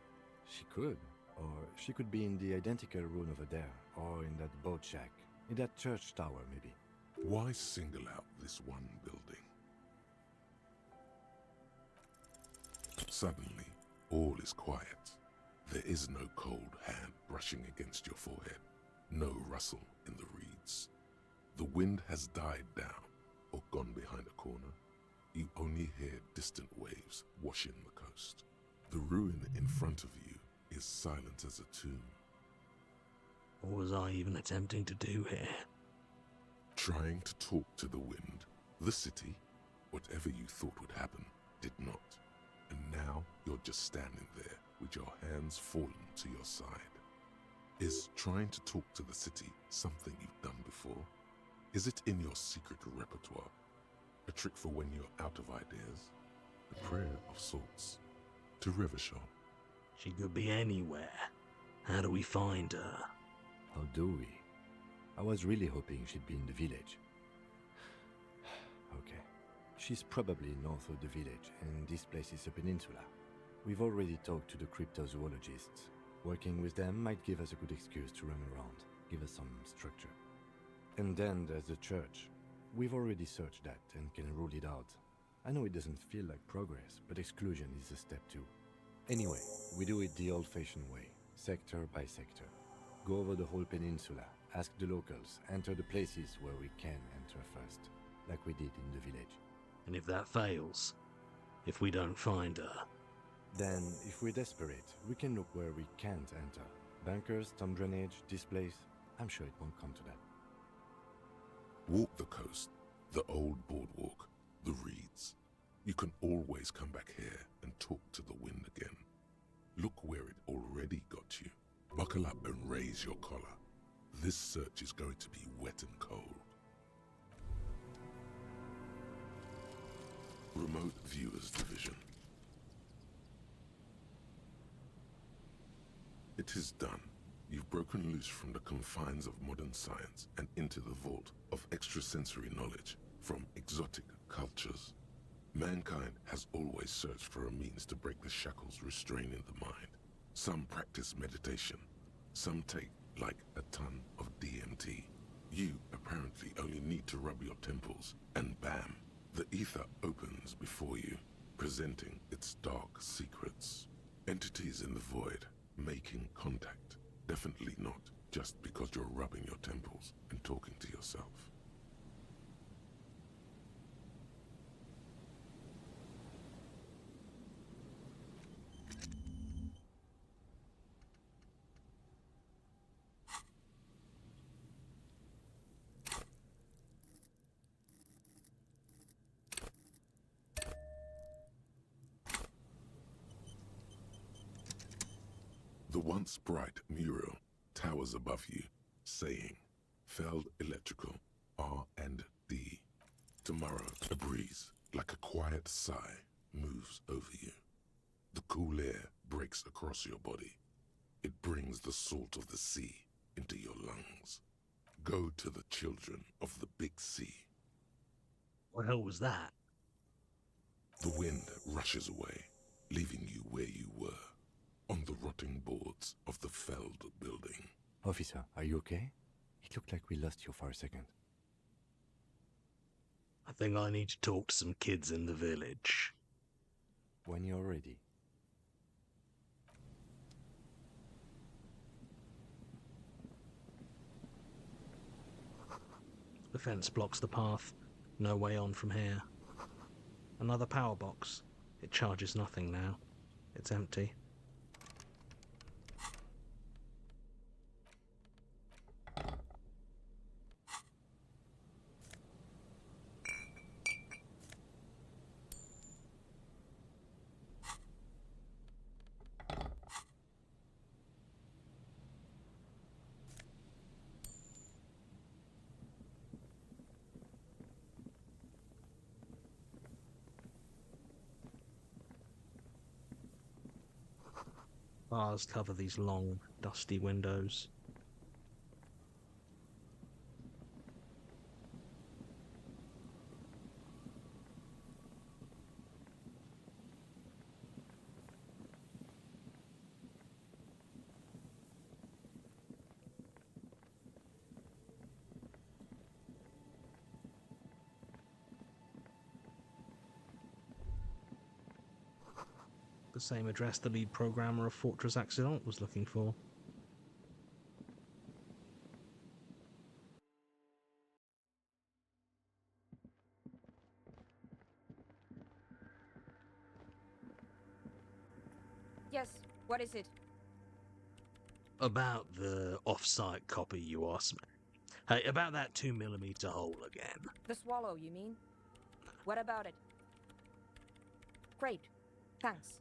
She could. Or she could be in the identical room over there, or in that boat shack, in that church tower maybe. Why single out this one building? Suddenly, all is quiet. There is no cold hand brushing against your forehead, no rustle in the reeds. The wind has died down or gone behind a corner. You only hear distant waves washing the coast. The ruin in front of you is silent as a tomb. What was I even attempting to do here? Trying to talk to the wind. The city, whatever you thought would happen, did not. And now you're just standing there with your hands fallen to your side. Is trying to talk to the city something you've done before? Is it in your secret repertoire? A trick for when you're out of ideas? A prayer of sorts. To Rivershaw. She could be anywhere. How do we find her? How do we? I was really hoping she'd be in the village. Okay. She's probably north of the village, and this place is a peninsula. We've already talked to the cryptozoologists. Working with them might give us a good excuse to run around, give us some structure. And then there's the church. We've already searched that and can rule it out. I know it doesn't feel like progress, but exclusion is a step too. Anyway, we do it the old-fashioned way, sector by sector. Go over the whole peninsula, ask the locals, enter the places where we can enter first, like we did in the village. And if that fails, if we don't find her, then, if we're desperate, we can look where we can't enter. Bunkers, storm drainage, this place. I'm sure it won't come to that. Walk the coast, the old boardwalk, the reeds. You can always come back here and talk to the wind again. Look where it already got you. Buckle up and raise your collar. This search is going to be wet and cold. Remote Viewers Division. It is done. You've broken loose from the confines of modern science and into the vault of extrasensory knowledge from exotic cultures. Mankind has always searched for a means to break the shackles restraining the mind. Some practice meditation. Some take like a ton of DMT. You apparently only need to rub your temples, and bam, the ether opens before you, presenting its dark secrets. Entities in the void, making contact. Definitely not just because you're rubbing your temples and talking to yourself. The once bright mural towers above you, saying, Feld Electrical, R&D. Tomorrow, a breeze, like a quiet sigh, moves over you. The cool air breaks across your body. It brings the salt of the sea into your lungs. Go to the children of the big sea. What the hell was that? The wind rushes away, leaving you where you were, on the rotting boards of the Feld building. Officer, are you okay? It looked like we lost you for a second. I think I need to talk to some kids in the village. When you're ready. The fence blocks the path. No way on from here. Another power box. It charges nothing now. It's empty. Bars cover these long, dusty windows. The same address the lead programmer of Fortress Accident was looking for. Yes, what is it? About the off-site copy you asked me. Hey, about that 2mm hole again. The swallow, you mean? What about it? Great, thanks.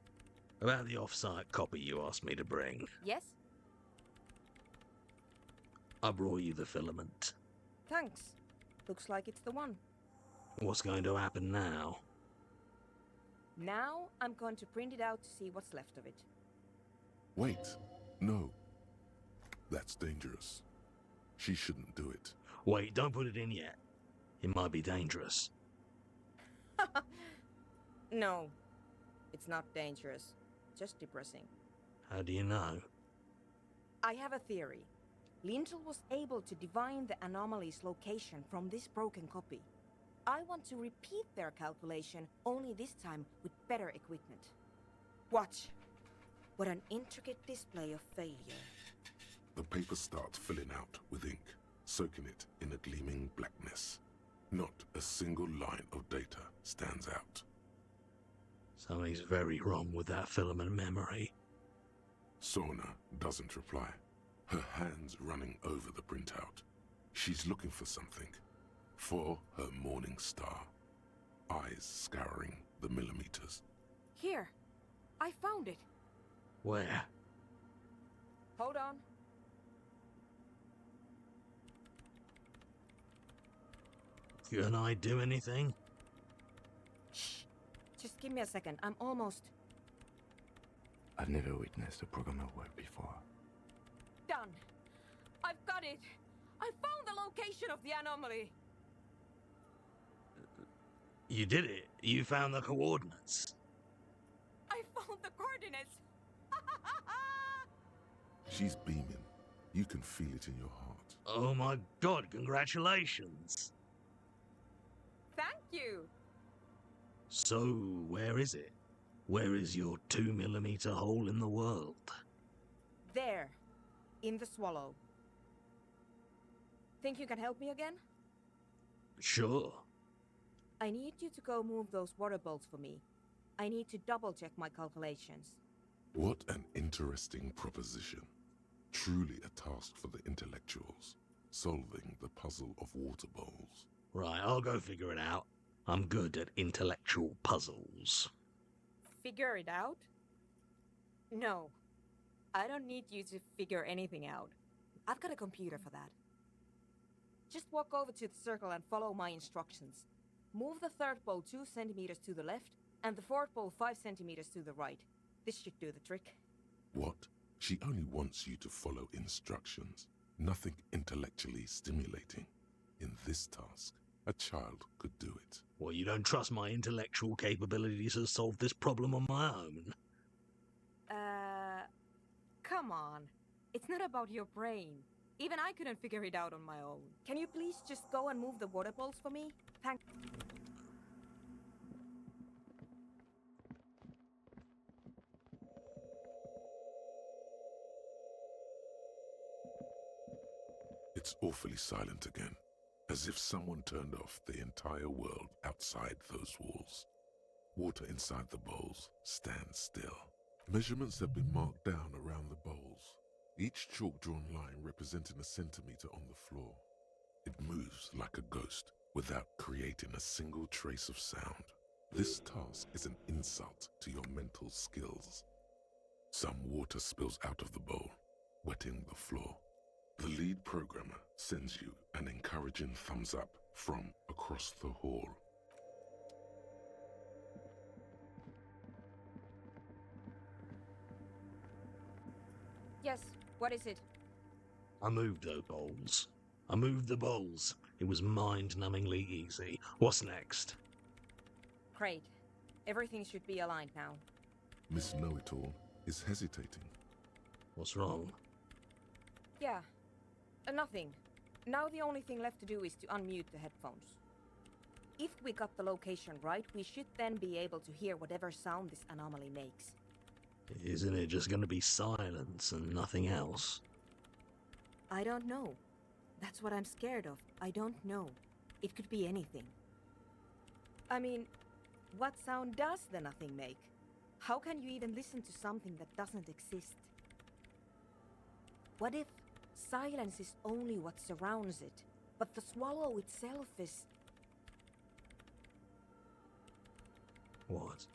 About the off-site copy you asked me to bring. Yes? I brought you the filament. Thanks. Looks like it's the one. What's going to happen now? Now I'm going to print it out to see what's left of it. Wait, no. That's dangerous. She shouldn't do it. Wait, don't put it in yet. It might be dangerous. No, it's not dangerous. Just depressing. How do you know? I have a theory. Lintel was able to divine the anomaly's location from this broken copy. I want to repeat their calculation, only this time with better equipment. Watch. What an intricate display of failure. The paper starts filling out with ink, soaking it in a gleaming blackness. Not a single line of data stands out. Something's very wrong with that filament memory. Sorna doesn't reply, her hands running over the printout. She's looking for something. For her morning star. Eyes scouring the millimeters. Here. I found it. Where? Hold on. Can I do anything? Shh. Just give me a second. I'm almost... I've never witnessed a program at work before. done. I've got it. I found the location of the anomaly. You did it. You found the coordinates. I found the coordinates. She's beaming. You can feel it in your heart. Oh my god, congratulations. Thank you. So, where is it? Where is your 2mm hole in the world? There. In the swallow. Think you can help me again? Sure. I need you to go move those water bolts for me. I need to double-check my calculations. What an interesting proposition. Truly a task for the intellectuals, solving the puzzle of water bowls. Right, I'll go figure it out. I'm good at intellectual puzzles. Figure it out? No. I don't need you to figure anything out. I've got a computer for that. Just walk over to the circle and follow my instructions. Move the third bowl 2 centimeters to the left, and the fourth bowl 5 centimeters to the right. This should do the trick. What? She only wants you to follow instructions. Nothing intellectually stimulating. In this task, a child could do it. Well, you don't trust my intellectual capabilities to solve this problem on my own? Come on. It's not about your brain. Even I couldn't figure it out on my own. Can you please just go and move the water bowls for me? Thank... It's awfully silent again, as if someone turned off the entire world outside those walls. Water inside the bowls stands still. Measurements have been marked down around the bowls, each chalk-drawn line representing a centimeter on the floor. It moves like a ghost without creating a single trace of sound. This task is an insult to your mental skills. Some water spills out of the bowl, wetting the floor. The lead programmer sends you an encouraging thumbs up from across the hall. Yes, what is it? I moved those bowls. I moved the bowls. It was mind-numbingly easy. What's next? Great. Everything should be aligned now. Miss Know-It-All is hesitating. What's wrong? Yeah. Nothing. Now the only thing left to do is to unmute the headphones. If we got the location right, we should then be able to hear whatever sound this anomaly makes. Isn't it just going to be silence and nothing else? I don't know. That's what I'm scared of. I don't know. It could be anything. I mean, what sound does the nothing make? How can you even listen to something that doesn't exist? What if silence is only what surrounds it, but the swallow itself is... What?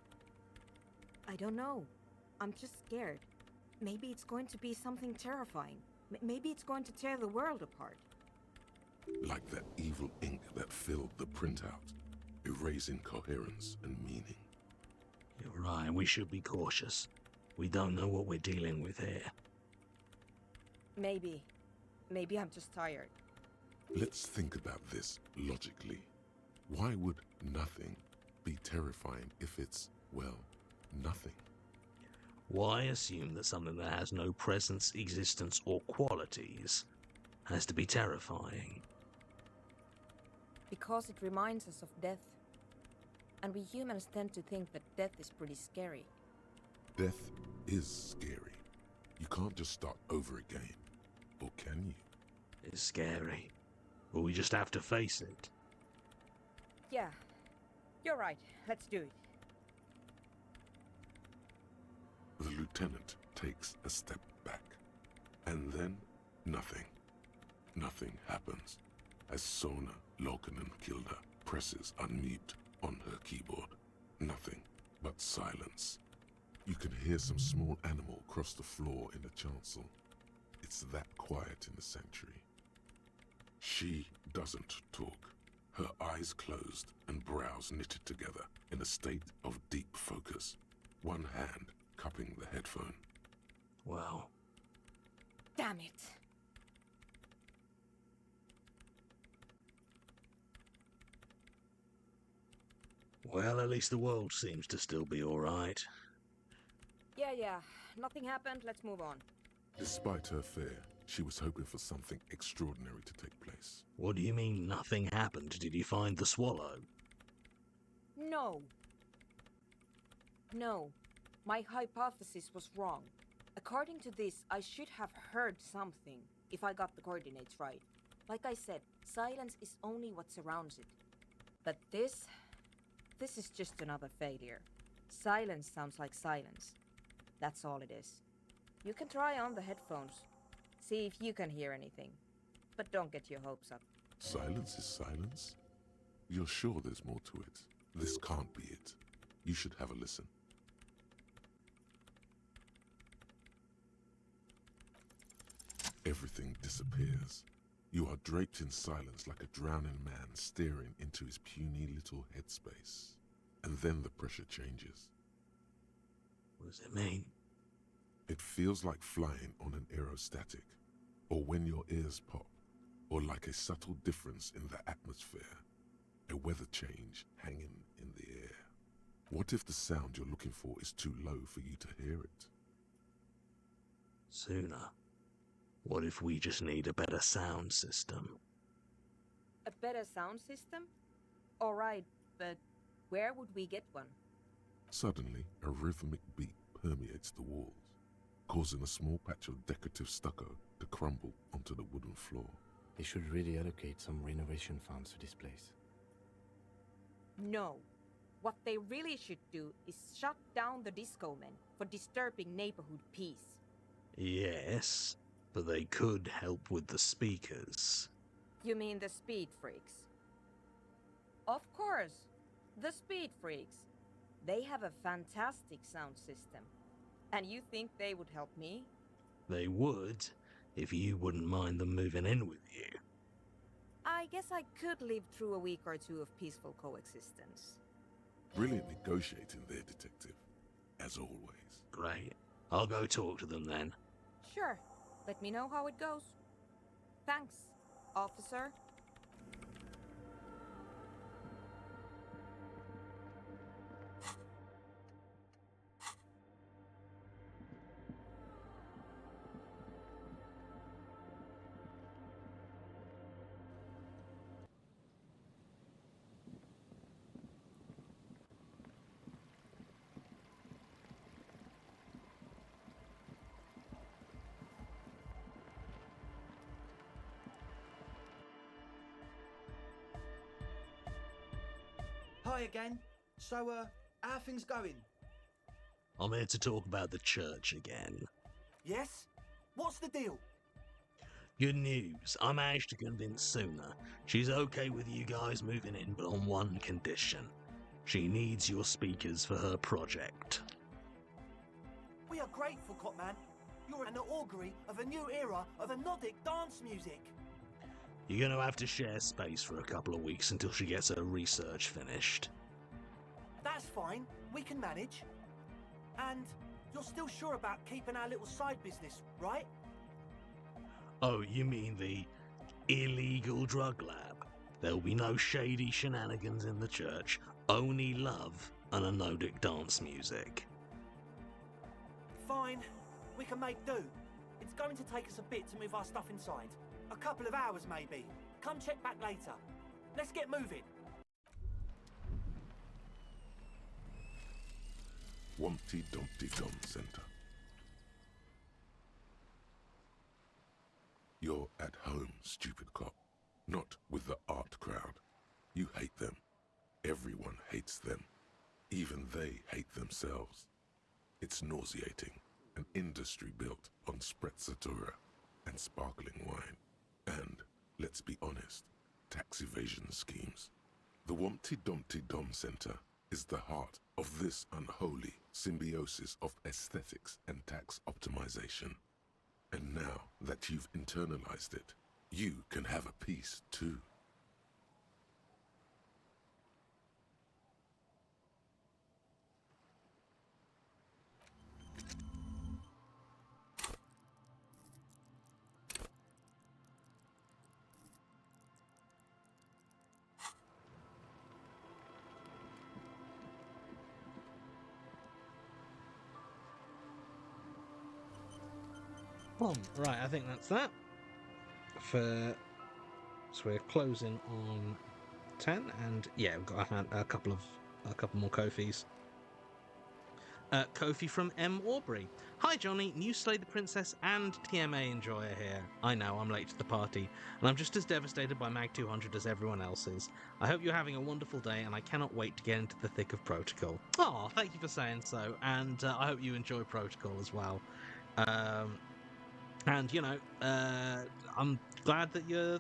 I don't know. I'm just scared. Maybe it's going to be something terrifying. Maybe it's going to tear the world apart. Like that evil ink that filled the printout, erasing coherence and meaning. You're right, we should be cautious. We don't know what we're dealing with here. Maybe. Maybe I'm just tired. Let's think about this logically. Why would nothing be terrifying if it's, well, nothing? Why assume that something that has no presence, existence, or qualities has to be terrifying? Because it reminds us of death. And we humans tend to think that death is pretty scary. Death is scary. You can't just start over again. Or can you? It's scary. But we just have to face it. Yeah. You're right. Let's do it. The lieutenant takes a step back. And then, nothing. Nothing happens as Sona Lokanen Kilda presses unmute on her keyboard. Nothing but silence. You can hear some small animal cross the floor in the chancel. It's that quiet in the sanctuary. She doesn't talk. Her eyes closed and brows knitted together in a state of deep focus, one hand cupping the headphone. Well. Damn it. Well, at least the world seems to still be alright. Yeah. Nothing happened. Let's move on. Despite her fear, she was hoping for something extraordinary to take place. What do you mean nothing happened? Did you find the swallow? No. My hypothesis was wrong. According to this, I should have heard something, if I got the coordinates right. Like I said, silence is only what surrounds it. But this is just another failure. Silence sounds like silence. That's all it is. You can try on the headphones. See if you can hear anything. But don't get your hopes up. Silence is silence? You're sure there's more to it? This can't be it. You should have a listen. Everything disappears. You are draped in silence like a drowning man staring into his puny little headspace. And then the pressure changes. What does it mean? It feels like flying on an aerostatic, or when your ears pop, or like a subtle difference in the atmosphere, a weather change hanging in the air. What if the sound you're looking for is too low for you to hear it? Sooner. What if we just need a better sound system? A better sound system? Alright, but where would we get one? Suddenly, a rhythmic beat permeates the walls, causing a small patch of decorative stucco to crumble onto the wooden floor. They should really allocate some renovation funds to this place. No. What they really should do is shut down the disco men for disturbing neighborhood peace. Yes, but they could help with the speakers. You mean the speed freaks? Of course, the speed freaks. They have a fantastic sound system. And you think they would help me? They would, if you wouldn't mind them moving in with you. I guess I could live through a week or two of peaceful coexistence. Brilliant negotiating there, Detective. As always. Great. I'll go talk to them then. Sure. Let me know how it goes. Thanks, officer. Hi again. So, how are things going? I'm here to talk about the church again. Yes? What's the deal? Good news. I managed to convince Suna. She's okay with you guys moving in, but on one condition. She needs your speakers for her project. We are grateful, Copman. You're an augury of a new era of Nordic dance music. You're gonna have to share space for a couple of weeks until she gets her research finished. That's fine. We can manage. And you're still sure about keeping our little side business, right? Oh, you mean the illegal drug lab? There'll be no shady shenanigans in the church, only love and a Nordic dance music. Fine. We can make do. It's going to take us a bit to move our stuff inside. A couple of hours, maybe. Come check back later. Let's get moving. Wumpty Dumpty Dum Center. You're at home, stupid cop. Not with the art crowd. You hate them. Everyone hates them. Even they hate themselves. It's nauseating. An industry built on sprezzatura and sparkling wine. And, let's be honest, tax evasion schemes. The Wumpty Dumpty Dum Center is the heart of this unholy symbiosis of aesthetics and tax optimization. And now that you've internalized it, you can have a piece too. Right, I think that's that. So we're closing on 10, and yeah, we've got a couple more Kofis. Kofi from M. Aubrey. Hi Johnny, new Slay the Princess and TMA enjoyer here. I know, I'm late to the party, and I'm just as devastated by Mag 200 as everyone else is. I hope you're having a wonderful day, and I cannot wait to get into the thick of Protocol. Oh, thank you for saying so, and I hope you enjoy Protocol as well. And you know, I'm glad that you're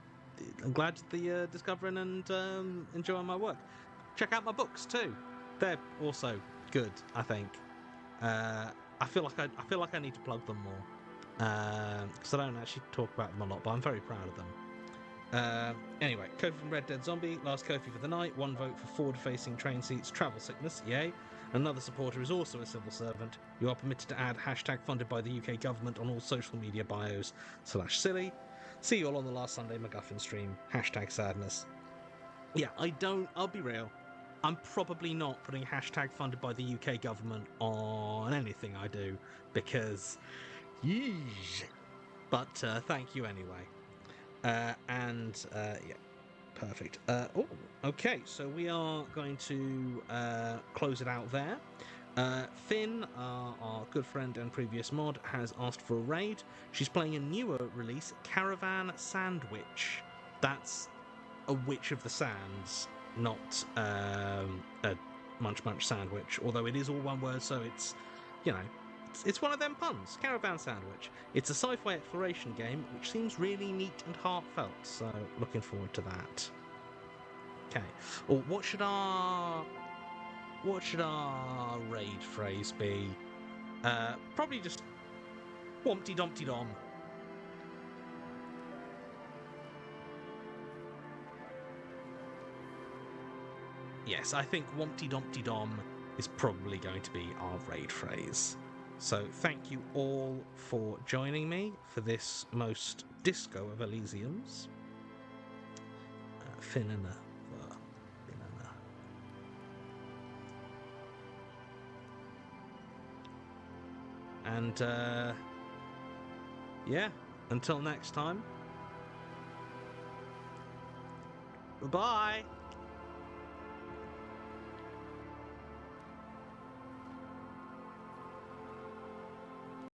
discovering and enjoying my work. Check out my books too; they're also good. I think. I feel like I need to plug them more because I don't actually talk about them a lot, but I'm very proud of them. Anyway, Kofi from Red Dead Zombie, last Kofi for the night. 1 vote for forward-facing train seats, travel sickness. Yay! Another supporter is also a civil servant. You are permitted to add hashtag funded by the UK government on all social media bios /silly. See you all on the last Sunday MacGuffin stream. Hashtag sadness. Yeah, I'll be real. I'm probably not putting hashtag funded by the UK government on anything I do because, yeesh. But thank you anyway. Yeah, perfect. Okay, so we are going to close it out there. Finn, our good friend and previous mod, has asked for a raid. She's playing a newer release, Caravan Sandwich. That's a Witch of the Sands, not a Munch Munch sandwich, although it is all one word, so it's, you know, it's one of them puns. Caravan Sandwich. It's a sci-fi exploration game which seems really neat and heartfelt, so looking forward to that. Okay. Or what should our raid phrase be? Probably just Wompty Dumpty Dom. Yes, I think Wompty Dumpty Dom is probably going to be our raid phrase. So thank you all for joining me for this most disco of Elysiums. And yeah, until next time. Bye.